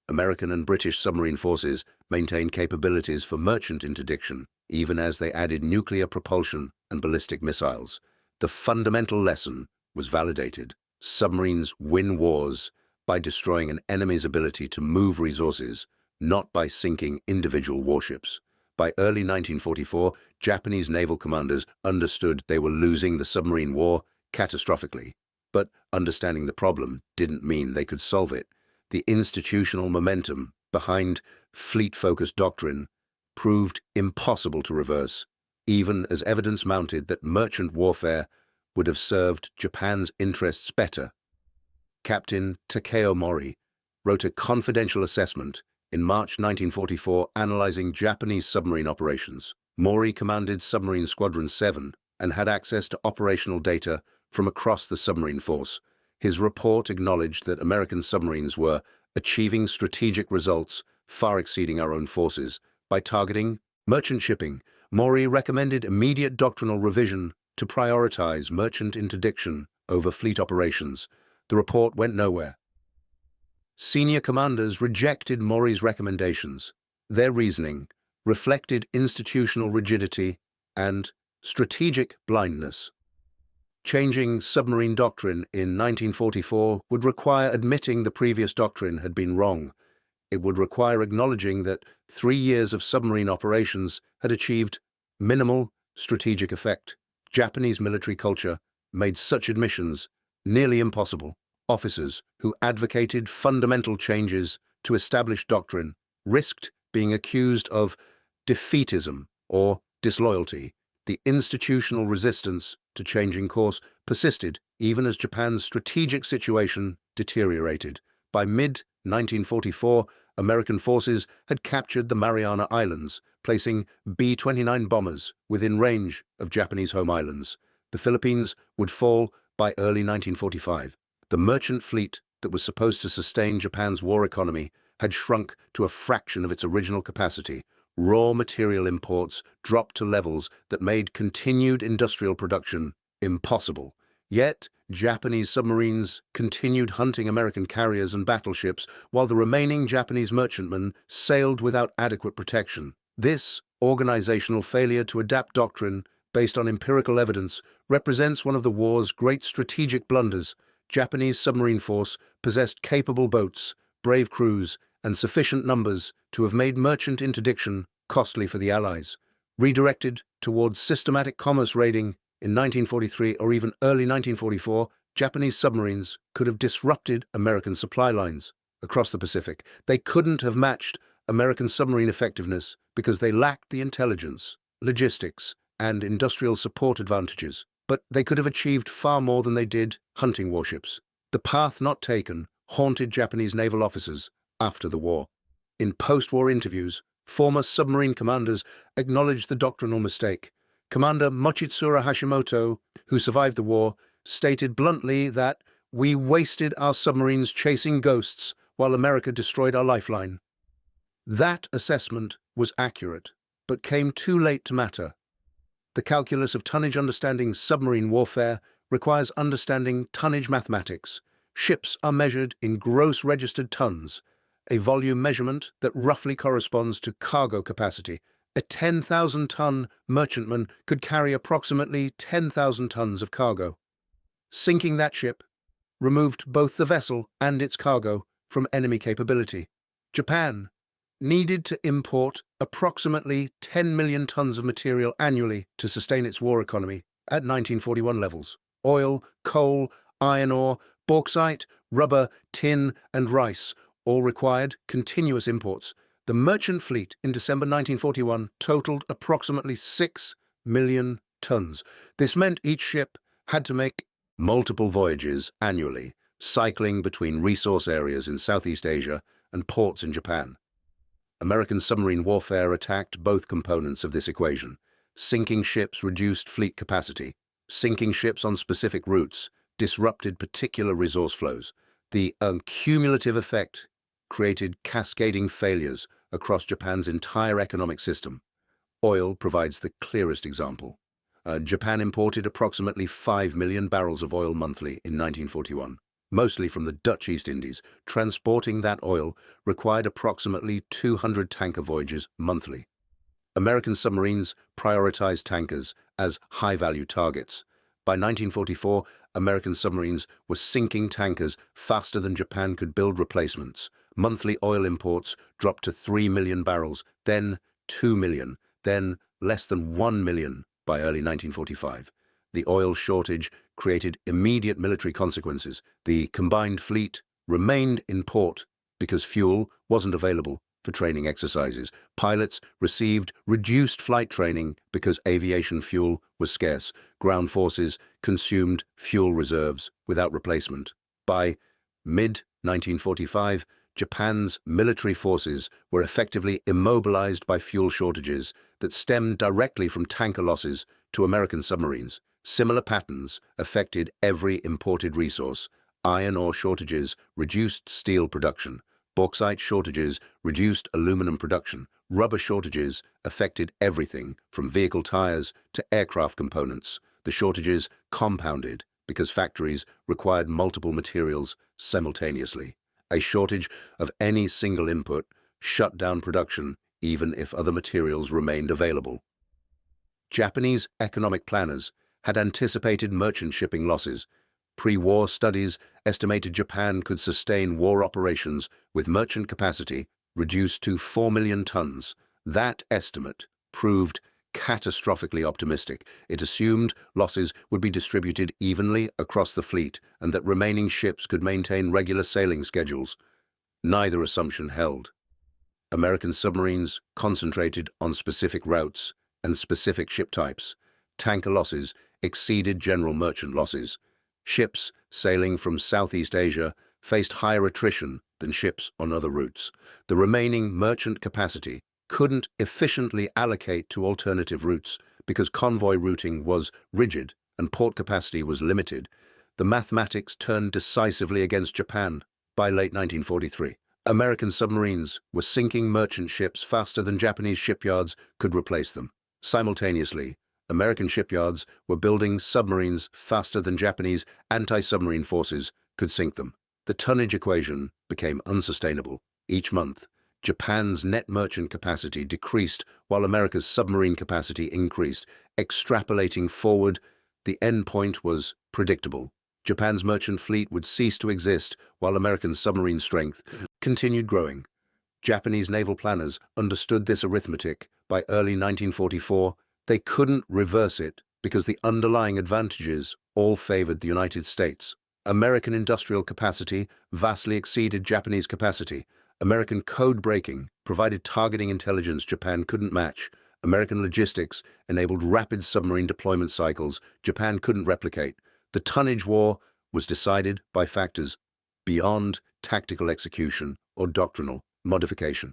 American and British submarine forces maintained capabilities for merchant interdiction, even as they added nuclear propulsion and ballistic missiles. The fundamental lesson was validated. Submarines win wars by destroying an enemy's ability to move resources, not by sinking individual warships. By early 1944, Japanese naval commanders understood they were losing the submarine war catastrophically. But understanding the problem didn't mean they could solve it. The institutional momentum behind fleet-focused doctrine proved impossible to reverse, even as evidence mounted that merchant warfare would have served Japan's interests better. Captain Takeo Mori wrote a confidential assessment in March 1944 analyzing Japanese submarine operations. Mori commanded Submarine Squadron 7 and had access to operational data from across the submarine force. His report acknowledged that American submarines were achieving strategic results far exceeding our own forces. By targeting merchant shipping, Mori recommended immediate doctrinal revision to prioritize merchant interdiction over fleet operations. The report went nowhere. Senior commanders rejected Mori's recommendations. Their reasoning reflected institutional rigidity and strategic blindness. Changing submarine doctrine in 1944 would require admitting the previous doctrine had been wrong. It would require acknowledging that 3 years of submarine operations had achieved minimal strategic effect. Japanese military culture made such admissions nearly impossible. Officers who advocated fundamental changes to established doctrine risked being accused of defeatism or disloyalty. The institutional resistance to changing course persisted even as Japan's strategic situation deteriorated. By mid-1944, American forces had captured the Mariana Islands, placing B-29 bombers within range of Japanese home islands. The Philippines would fall by early 1945. The merchant fleet that was supposed to sustain Japan's war economy had shrunk to a fraction of its original capacity. Raw material imports dropped to levels that made continued industrial production impossible. Yet, Japanese submarines continued hunting American carriers and battleships while the remaining Japanese merchantmen sailed without adequate protection. This organizational failure to adapt doctrine based on empirical evidence represents one of the war's great strategic blunders. Japanese submarine force possessed capable boats, brave crews, and sufficient numbers to have made merchant interdiction costly for the Allies. Redirected towards systematic commerce raiding in 1943 or even early 1944, Japanese submarines could have disrupted American supply lines across the Pacific. They couldn't have matched American submarine effectiveness because they lacked the intelligence, logistics, and industrial support advantages. But they could have achieved far more than they did hunting warships. The path not taken haunted Japanese naval officers after the war. In post-war interviews, former submarine commanders acknowledged the doctrinal mistake. Commander Mochitsura Hashimoto, who survived the war, stated bluntly that we wasted our submarines chasing ghosts while America destroyed our lifeline. That assessment was accurate, but came too late to matter. The calculus of tonnage understanding submarine warfare requires understanding tonnage mathematics. Ships are measured in gross registered tons, a volume measurement that roughly corresponds to cargo capacity. A 10,000-ton merchantman could carry approximately 10,000 tons of cargo. Sinking that ship removed both the vessel and its cargo from enemy capability. Japan needed to import approximately 10 million tons of material annually to sustain its war economy at 1941 levels. Oil, coal, iron ore, bauxite, rubber, tin, and rice all required continuous imports. The merchant fleet in December 1941 totaled approximately 6 million tons. This meant each ship had to make multiple voyages annually, cycling between resource areas in Southeast Asia and ports in Japan. American submarine warfare attacked both components of this equation. Sinking ships reduced fleet capacity. Sinking ships on specific routes disrupted particular resource flows. The cumulative effect created cascading failures across Japan's entire economic system. Oil provides the clearest example. Japan imported approximately 5 million barrels of oil monthly in 1941. Mostly from the Dutch East Indies. Transporting that oil required approximately 200 tanker voyages monthly. American submarines prioritized tankers as high-value targets. By 1944, American submarines were sinking tankers faster than Japan could build replacements. Monthly oil imports dropped to 3 million barrels, then 2 million, then less than 1 million by early 1945. The oil shortage created immediate military consequences. The combined fleet remained in port because fuel wasn't available for training exercises. Pilots received reduced flight training because aviation fuel was scarce. Ground forces consumed fuel reserves without replacement. By mid-1945, Japan's military forces were effectively immobilized by fuel shortages that stemmed directly from tanker losses to American submarines. Similar patterns affected every imported resource. Iron ore shortages reduced steel production. Bauxite shortages reduced aluminum production. Rubber shortages affected everything from vehicle tires to aircraft components. The shortages compounded because factories required multiple materials simultaneously. A shortage of any single input shut down production even if other materials remained available. Japanese economic planners had anticipated merchant shipping losses. Pre-war studies estimated Japan could sustain war operations with merchant capacity reduced to 4 million tons. That estimate proved catastrophically optimistic. It assumed losses would be distributed evenly across the fleet and that remaining ships could maintain regular sailing schedules. Neither assumption held. American submarines concentrated on specific routes and specific ship types. Tanker losses exceeded general merchant losses. Ships sailing from Southeast Asia faced higher attrition than ships on other routes. The remaining merchant capacity couldn't efficiently allocate to alternative routes because convoy routing was rigid and port capacity was limited. The mathematics turned decisively against Japan by late 1943. American submarines were sinking merchant ships faster than Japanese shipyards could replace them. Simultaneously, American shipyards were building submarines faster than Japanese anti-submarine forces could sink them. The tonnage equation became unsustainable. Each month, Japan's net merchant capacity decreased while America's submarine capacity increased. Extrapolating forward, the end point was predictable. Japan's merchant fleet would cease to exist while American submarine strength continued growing. Japanese naval planners understood this arithmetic by early 1944. They couldn't reverse it because the underlying advantages all favored the United States. American industrial capacity vastly exceeded Japanese capacity. American code breaking provided targeting intelligence Japan couldn't match. American logistics enabled rapid submarine deployment cycles Japan couldn't replicate. The tonnage war was decided by factors beyond tactical execution or doctrinal modification.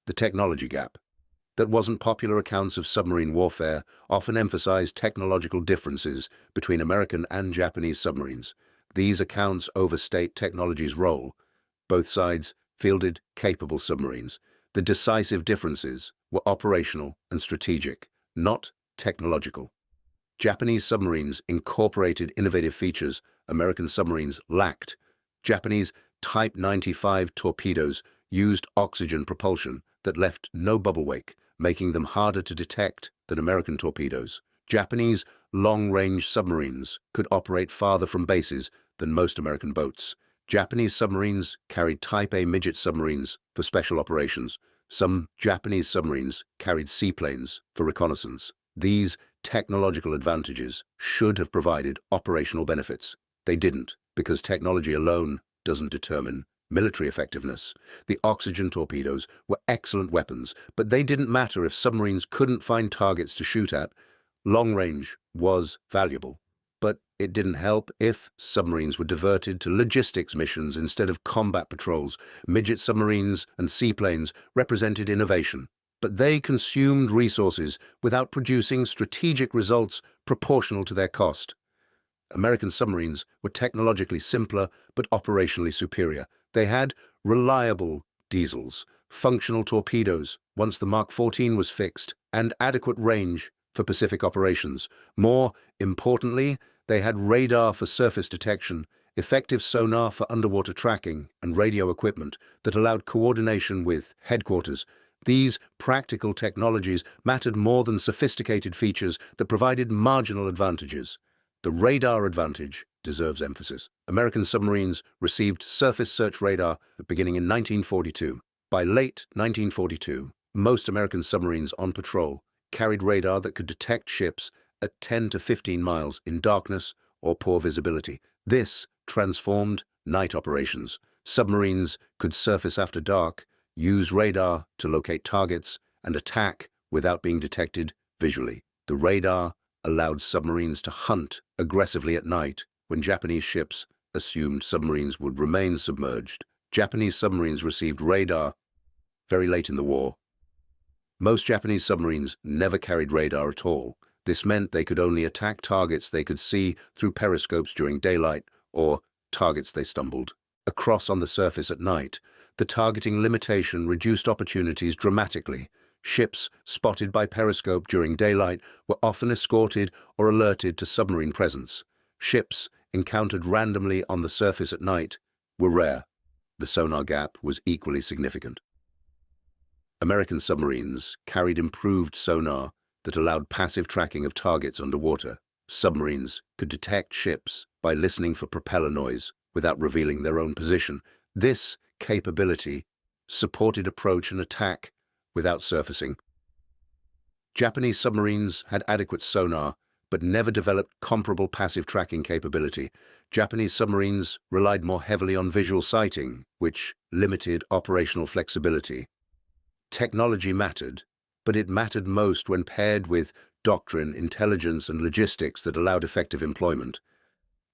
The technology gap. That wasn't popular accounts of submarine warfare often emphasized technological differences between American and Japanese submarines. These accounts overstate technology's role. Both sides fielded capable submarines. The decisive differences were operational and strategic, not technological. Japanese submarines incorporated innovative features American submarines lacked. Japanese Type 95 torpedoes used oxygen propulsion that left no bubble wake, making them harder to detect than American torpedoes. Japanese long-range submarines could operate farther from bases than most American boats. Japanese submarines carried Type A midget submarines for special operations. Some Japanese submarines carried seaplanes for reconnaissance. These technological advantages should have provided operational benefits. They didn't, because technology alone doesn't determine military effectiveness. The oxygen torpedoes were excellent weapons, but they didn't matter if submarines couldn't find targets to shoot at. Long range was valuable, but it didn't help if submarines were diverted to logistics missions instead of combat patrols. Midget submarines and seaplanes represented innovation, but they consumed resources without producing strategic results proportional to their cost. American submarines were technologically simpler but operationally superior. They had reliable diesels, functional torpedoes once the Mark 14 was fixed, and adequate range for Pacific operations. More importantly, they had radar for surface detection, effective sonar for underwater tracking, and radio equipment that allowed coordination with headquarters. These practical technologies mattered more than sophisticated features that provided marginal advantages. The radar advantage deserves emphasis. American submarines received surface search radar beginning in 1942. By late 1942, most American submarines on patrol carried radar that could detect ships at 10 to 15 miles in darkness or poor visibility. This transformed night operations. Submarines could surface after dark, use radar to locate targets, and attack without being detected visually. The radar allowed submarines to hunt aggressively at night when Japanese ships assumed submarines would remain submerged. Japanese submarines received radar very late in the war. Most Japanese submarines never carried radar at all. This meant they could only attack targets they could see through periscopes during daylight or targets they stumbled across on the surface at night. The targeting limitation reduced opportunities dramatically. Ships spotted by periscope during daylight were often escorted or alerted to submarine presence. Ships encountered randomly on the surface at night were rare. The sonar gap was equally significant. American submarines carried improved sonar that allowed passive tracking of targets underwater. Submarines could detect ships by listening for propeller noise without revealing their own position. This capability supported approach and attack without surfacing. Japanese submarines had adequate sonar, but never developed comparable passive tracking capability. Japanese submarines relied more heavily on visual sighting, which limited operational flexibility. Technology mattered, but it mattered most when paired with doctrine, intelligence, and logistics that allowed effective employment.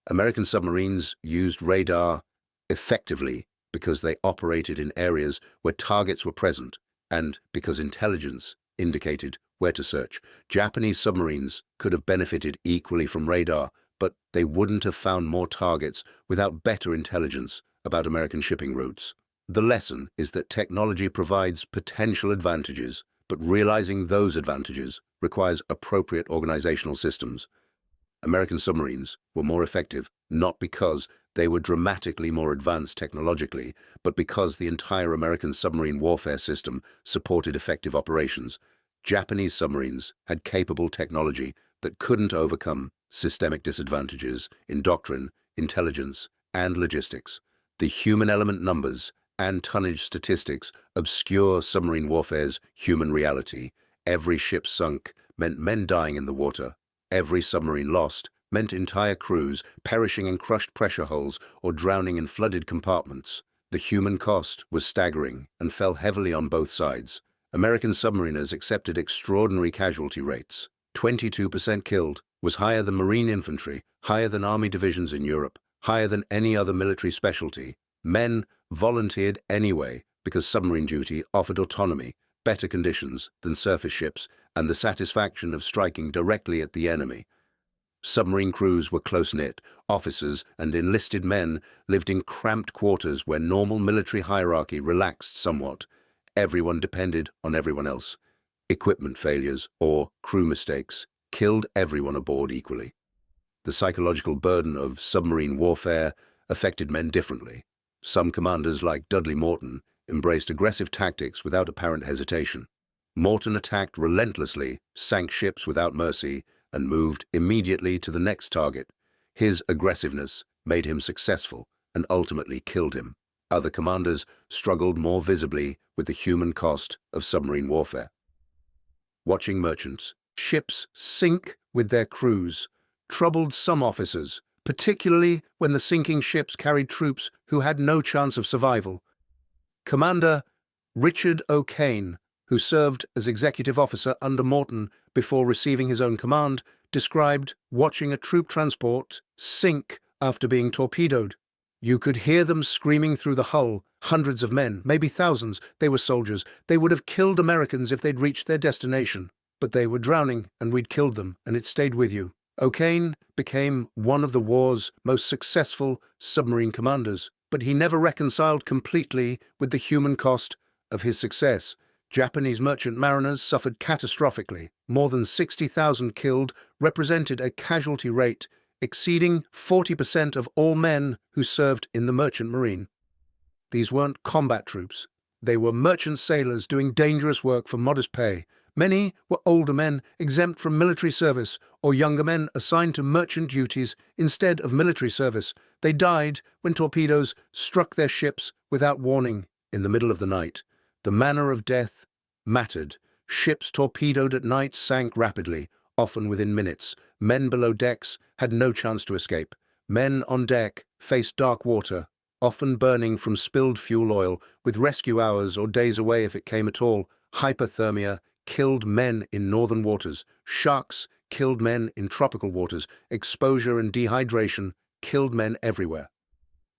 American submarines used radar effectively because they operated in areas where targets were present and because intelligence indicated where to search. Japanese submarines could have benefited equally from radar, but they wouldn't have found more targets without better intelligence about American shipping routes. The lesson is that technology provides potential advantages, but realizing those advantages requires appropriate organizational systems. American submarines were more effective not because they were dramatically more advanced technologically, but because the entire American submarine warfare system supported effective operations. Japanese submarines had capable technology that couldn't overcome systemic disadvantages in doctrine, intelligence, and logistics. The human element numbers and tonnage statistics obscure submarine warfare's human reality. Every ship sunk meant men dying in the water. Every submarine lost meant entire crews perishing in crushed pressure holes or drowning in flooded compartments. The human cost was staggering and fell heavily on both sides. American submariners accepted extraordinary casualty rates. 22% killed was higher than Marine infantry, higher than army divisions in Europe, higher than any other military specialty. Men volunteered anyway because submarine duty offered autonomy, better conditions than surface ships, and the satisfaction of striking directly at the enemy. Submarine crews were close-knit. Officers and enlisted men lived in cramped quarters where normal military hierarchy relaxed somewhat. Everyone depended on everyone else. Equipment failures or crew mistakes killed everyone aboard equally. The psychological burden of submarine warfare affected men differently. Some commanders, like Dudley Morton, embraced aggressive tactics without apparent hesitation. Morton attacked relentlessly, sank ships without mercy, and moved immediately to the next target. His aggressiveness made him successful and ultimately killed him. Other commanders struggled more visibly with the human cost of submarine warfare. Watching merchant ships sink with their crews troubled some officers, particularly when the sinking ships carried troops who had no chance of survival. Commander Richard O'Kane, who served as executive officer under Morton before receiving his own command, described watching a troop transport sink after being torpedoed. You could hear them screaming through the hull, hundreds of men, maybe thousands. They were soldiers. They would have killed Americans if they'd reached their destination. But they were drowning, and we'd killed them, and it stayed with you. O'Kane became one of the war's most successful submarine commanders, but he never reconciled completely with the human cost of his success. Japanese merchant mariners suffered catastrophically. More than 60,000 killed represented a casualty rate exceeding 40% of all men who served in the merchant marine. These weren't combat troops. They were merchant sailors doing dangerous work for modest pay. Many were older men exempt from military service or younger men assigned to merchant duties instead of military service. They died when torpedoes struck their ships without warning in the middle of the night. The manner of death mattered. Ships torpedoed at night sank rapidly, often within minutes. Men below decks had no chance to escape. Men on deck faced dark water, often burning from spilled fuel oil, with rescue hours or days away if it came at all. Hypothermia killed men in northern waters. Sharks killed men in tropical waters. Exposure and dehydration killed men everywhere.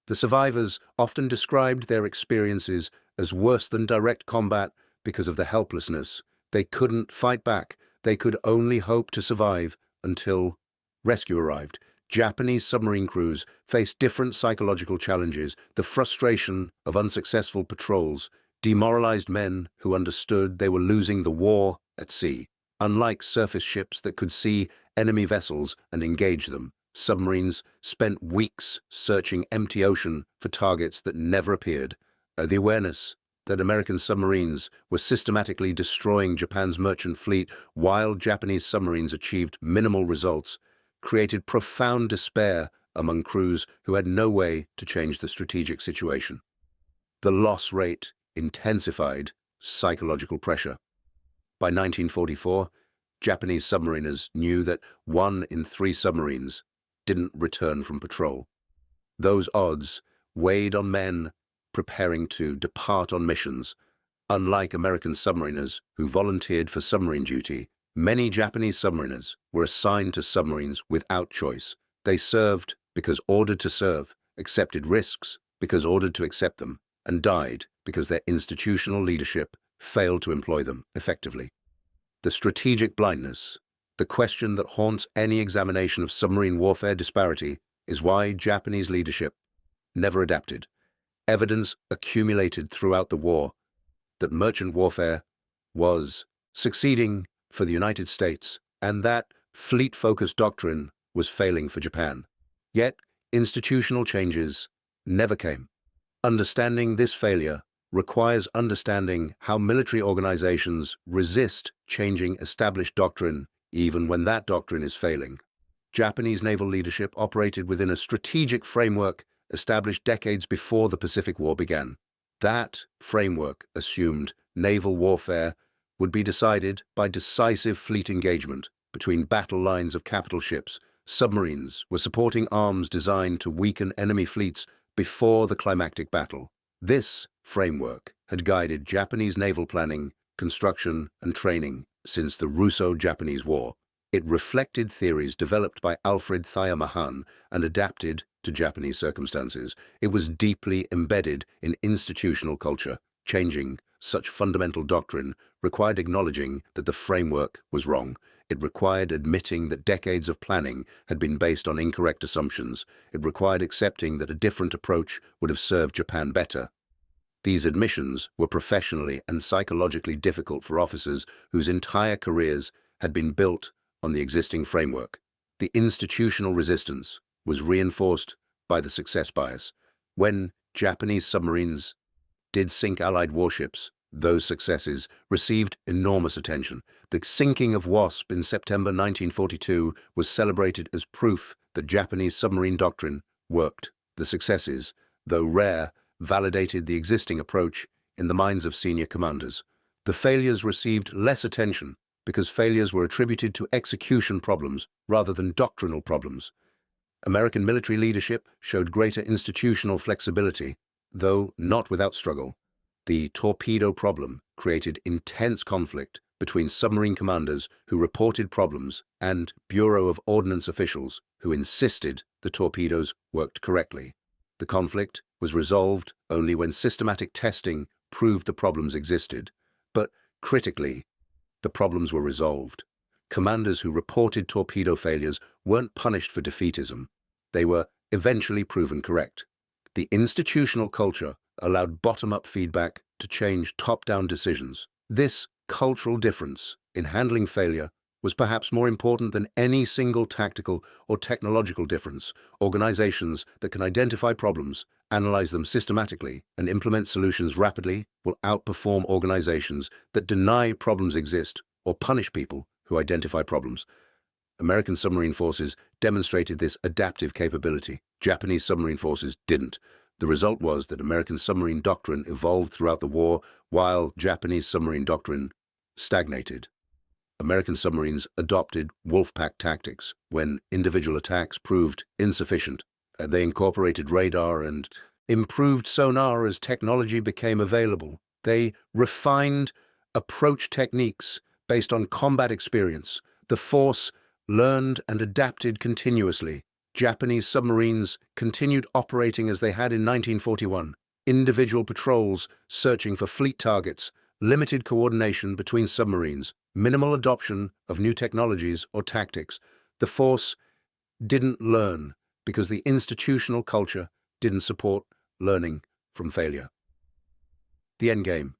The survivors often described their experiences as worse than direct combat because of the helplessness. They couldn't fight back. They could only hope to survive until rescue arrived. Japanese submarine crews faced different psychological challenges. The frustration of unsuccessful patrols demoralized men who understood they were losing the war at sea. Unlike surface ships that could see enemy vessels and engage them, submarines spent weeks searching empty ocean for targets that never appeared. The awareness that American submarines were systematically destroying Japan's merchant fleet while Japanese submarines achieved minimal results created profound despair among crews who had no way to change the strategic situation. The loss rate intensified psychological pressure. By 1944, Japanese submariners knew that 1 in 3 submarines didn't return from patrol. Those odds weighed on men preparing to depart on missions. Unlike American submariners who volunteered for submarine duty, many Japanese submariners were assigned to submarines without choice. They served because ordered to serve, accepted risks because ordered to accept them, and died because their institutional leadership failed to employ them effectively. The strategic blindness, the question that haunts any examination of submarine warfare disparity, is why Japanese leadership never adapted. evidence accumulated throughout the war that merchant warfare was succeeding for the United States and that fleet-focused doctrine was failing for Japan. Yet, institutional changes never came. Understanding this failure requires understanding how military organizations resist changing established doctrine even when that doctrine is failing. Japanese naval leadership operated within a strategic framework established decades before the Pacific War began. That framework assumed naval warfare would be decided by decisive fleet engagement between battle lines of capital ships. Submarines were supporting arms designed to weaken enemy fleets before the climactic battle. This framework had guided Japanese naval planning, construction, and training since the Russo-Japanese War. It reflected theories developed by Alfred Thayer Mahan and adapted to Japanese circumstances. It was deeply embedded in institutional culture. Changing such fundamental doctrine required acknowledging that the framework was wrong. It required admitting that decades of planning had been based on incorrect assumptions. It required accepting that a different approach would have served Japan better. These admissions were professionally and psychologically difficult for officers whose entire careers had been built on the existing framework. The institutional resistance was reinforced by the success bias. When Japanese submarines did sink Allied warships, those successes received enormous attention. The sinking of Wasp in September 1942 was celebrated as proof that Japanese submarine doctrine worked. The successes, though rare, validated the existing approach in the minds of senior commanders. The failures received less attention because failures were attributed to execution problems rather than doctrinal problems. American military leadership showed greater institutional flexibility, though not without struggle. The torpedo problem created intense conflict between submarine commanders who reported problems and Bureau of Ordnance officials who insisted the torpedoes worked correctly. The conflict was resolved only when systematic testing proved the problems existed. But critically, the problems were resolved. Commanders who reported torpedo failures weren't punished for defeatism. They were eventually proven correct. The institutional culture allowed bottom-up feedback to change top-down decisions. This cultural difference in handling failure was perhaps more important than any single tactical or technological difference. Organizations that can identify problems, analyze them systematically, and implement solutions rapidly will outperform organizations that deny problems exist or punish people who identify problems. American submarine forces demonstrated this adaptive capability. Japanese submarine forces didn't. The result was that American submarine doctrine evolved throughout the war while Japanese submarine doctrine stagnated. American submarines adopted wolfpack tactics when individual attacks proved insufficient. They incorporated radar and improved sonar as technology became available. They refined approach techniques based on combat experience. The force learned and adapted continuously. Japanese submarines continued operating as they had in 1941. Individual patrols searching for fleet targets, limited coordination between submarines, minimal adoption of new technologies or tactics. The force didn't learn because the institutional culture didn't support learning from failure. The endgame.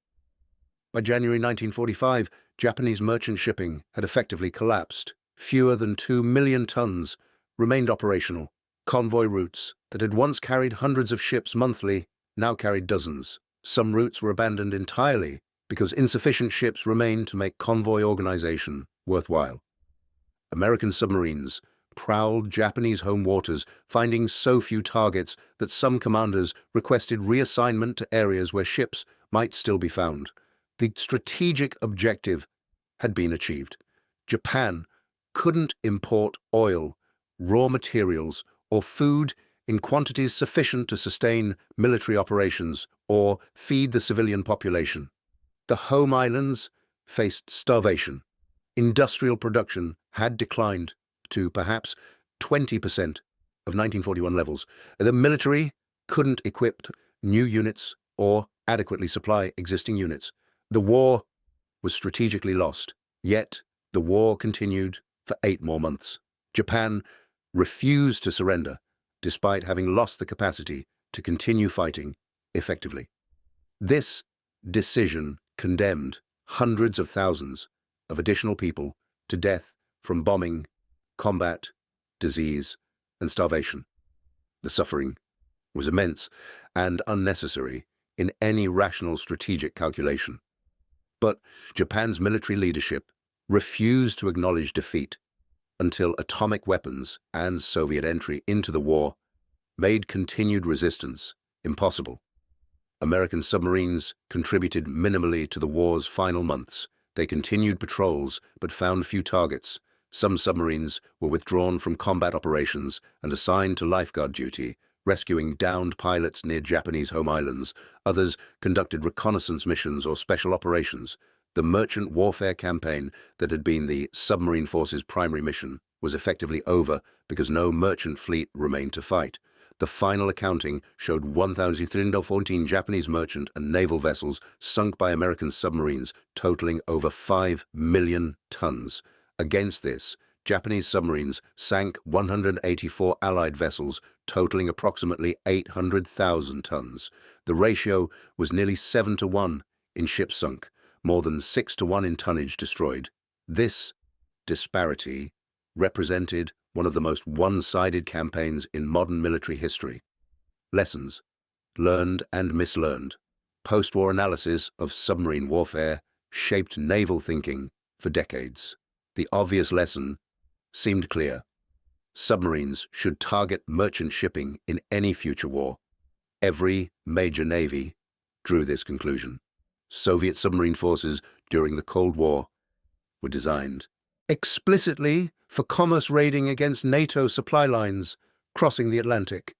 By January 1945, Japanese merchant shipping had effectively collapsed. Fewer than 2 million tons remained operational. Convoy routes that had once carried hundreds of ships monthly now carried dozens. Some routes were abandoned entirely because insufficient ships remained to make convoy organization worthwhile. American submarines prowled Japanese home waters, finding so few targets that some commanders requested reassignment to areas where ships might still be found. The strategic objective had been achieved. Japan couldn't import oil, raw materials, or food in quantities sufficient to sustain military operations or feed the civilian population. The home islands faced starvation. Industrial production had declined to perhaps 20% of 1941 levels. The military couldn't equip new units or adequately supply existing units. The war was strategically lost, yet the war continued for 8 more months. Japan refused to surrender, despite having lost the capacity to continue fighting effectively. This decision condemned hundreds of thousands of additional people to death from bombing, combat, disease, and starvation. The suffering was immense and unnecessary in any rational strategic calculation. But Japan's military leadership refused to acknowledge defeat until atomic weapons and Soviet entry into the war made continued resistance impossible. American submarines contributed minimally to the war's final months. They continued patrols but found few targets. Some submarines were withdrawn from combat operations and assigned to lifeguard duty, rescuing downed pilots near Japanese home islands. Others conducted reconnaissance missions or special operations. The merchant warfare campaign that had been the submarine force's primary mission was effectively over because no merchant fleet remained to fight. The final accounting showed 1,314 Japanese merchant and naval vessels sunk by American submarines, totaling over 5 million tons. Against this, Japanese submarines sank 184 Allied vessels, totaling approximately 800,000 tons. The ratio was nearly 7-to-1 in ships sunk, more than 6-to-1 in tonnage destroyed. This disparity represented one of the most one-sided campaigns in modern military history. Lessons learned and mislearned. Post-war analysis of submarine warfare shaped naval thinking for decades. The obvious lesson seemed clear. Submarines should target merchant shipping in any future war. Every major navy drew this conclusion. Soviet submarine forces during the Cold War were designed explicitly for commerce raiding against NATO supply lines crossing the Atlantic.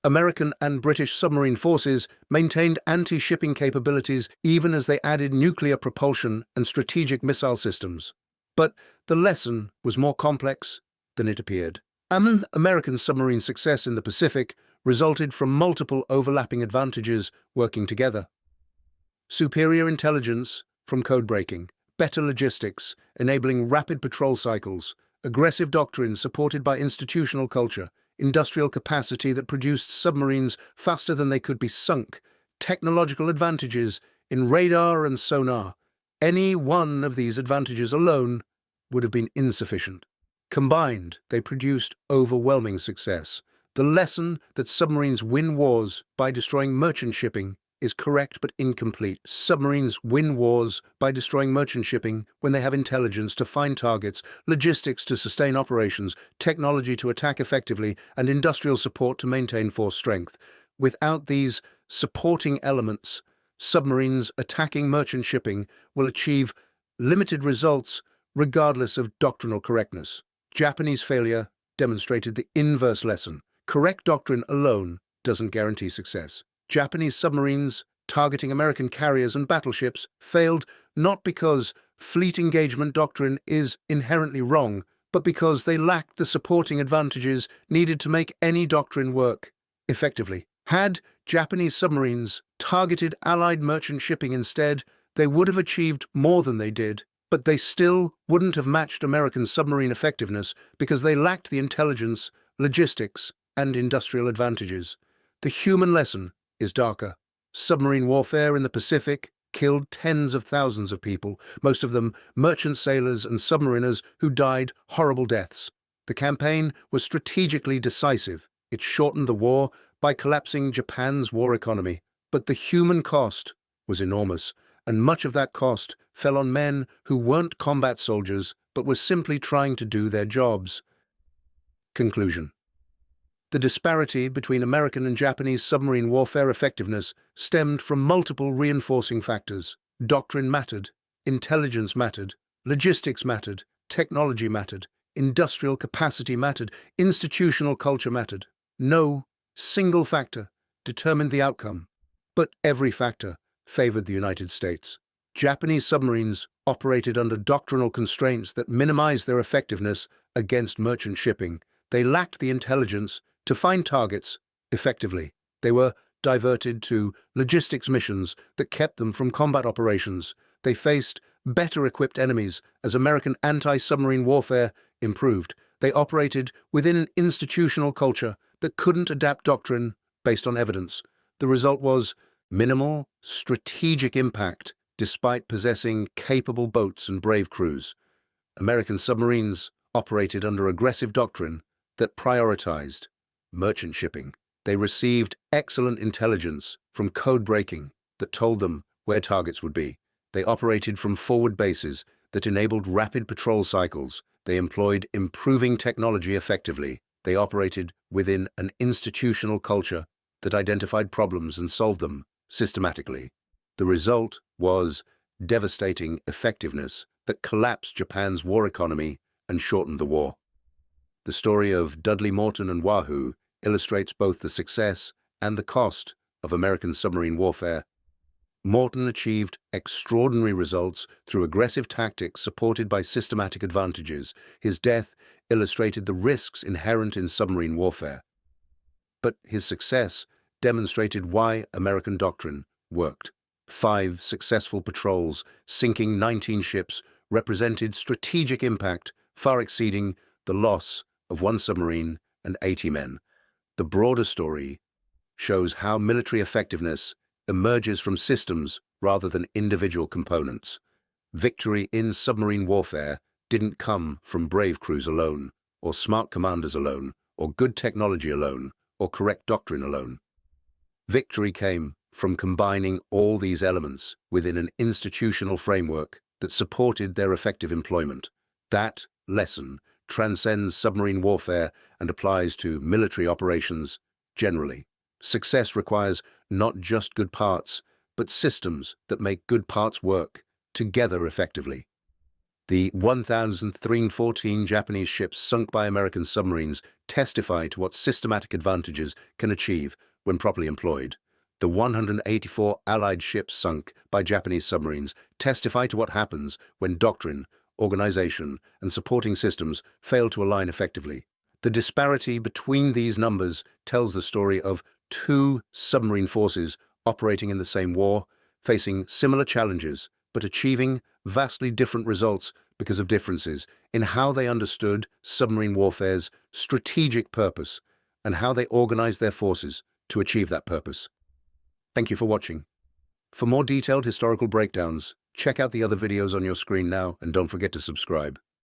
American and British submarine forces maintained anti-shipping capabilities even as they added nuclear propulsion and strategic missile systems. But the lesson was more complex than it appeared. American submarine success in the Pacific resulted from multiple overlapping advantages working together. Superior intelligence from code breaking, better logistics, enabling rapid patrol cycles, aggressive doctrine supported by institutional culture, industrial capacity that produced submarines faster than they could be sunk, technological advantages in radar and sonar. Any one of these advantages alone would have been insufficient. Combined, they produced overwhelming success. The lesson that submarines win wars by destroying merchant shipping is correct but incomplete. Submarines win wars by destroying merchant shipping when they have intelligence to find targets, logistics to sustain operations, technology to attack effectively, and industrial support to maintain force strength. Without these supporting elements, submarines attacking merchant shipping will achieve limited results regardless of doctrinal correctness. Japanese failure demonstrated the inverse lesson. Correct doctrine alone doesn't guarantee success. Japanese submarines targeting American carriers and battleships failed not because fleet engagement doctrine is inherently wrong, but because they lacked the supporting advantages needed to make any doctrine work effectively. Had Japanese submarines targeted Allied merchant shipping instead, they would have achieved more than they did, but they still wouldn't have matched American submarine effectiveness because they lacked the intelligence, logistics, and industrial advantages. The human lesson is darker. Submarine warfare in the Pacific killed tens of thousands of people, most of them merchant sailors and submariners who died horrible deaths. The campaign was strategically decisive. It shortened the war by collapsing Japan's war economy. But the human cost was enormous, and much of that cost fell on men who weren't combat soldiers but were simply trying to do their jobs. Conclusion. The disparity between American and Japanese submarine warfare effectiveness stemmed from multiple reinforcing factors. Doctrine mattered, intelligence mattered, logistics mattered, technology mattered, industrial capacity mattered, institutional culture mattered. No single factor determined the outcome, but every factor favored the United States. Japanese submarines operated under doctrinal constraints that minimized their effectiveness against merchant shipping. They lacked the intelligence to find targets effectively. They were diverted to logistics missions that kept them from combat operations. They faced better-equipped enemies as American anti-submarine warfare improved. They operated within an institutional culture that couldn't adapt doctrine based on evidence. The result was minimal strategic impact despite possessing capable boats and brave crews. American submarines operated under aggressive doctrine that prioritized merchant shipping. They received excellent intelligence from code breaking that told them where targets would be. They operated from forward bases that enabled rapid patrol cycles. They employed improving technology effectively. They operated within an institutional culture that identified problems and solved them systematically. The result was devastating effectiveness that collapsed Japan's war economy and shortened the war. The story of Dudley Morton and Wahoo illustrates both the success and the cost of American submarine warfare. Morton achieved extraordinary results through aggressive tactics supported by systematic advantages. His death illustrated the risks inherent in submarine warfare. But his success demonstrated why American doctrine worked. 5 successful patrols, sinking 19 ships, represented strategic impact far exceeding the loss of 1 submarine and 80 men. The broader story shows how military effectiveness emerges from systems rather than individual components. Victory in submarine warfare didn't come from brave crews alone, or smart commanders alone, or good technology alone, or correct doctrine alone. Victory came from combining all these elements within an institutional framework that supported their effective employment. That lesson transcends submarine warfare and applies to military operations generally. Success requires not just good parts, but systems that make good parts work together effectively. The 1,314 Japanese ships sunk by American submarines testify to what systematic advantages can achieve when properly employed. The 184 Allied ships sunk by Japanese submarines testify to what happens when doctrine, organization, and supporting systems fail to align effectively. The disparity between these numbers tells the story of 2 submarine forces operating in the same war, facing similar challenges, but achieving vastly different results because of differences in how they understood submarine warfare's strategic purpose and how they organized their forces to achieve that purpose. Thank you for watching. For more detailed historical breakdowns, check out the other videos on your screen now and don't forget to subscribe.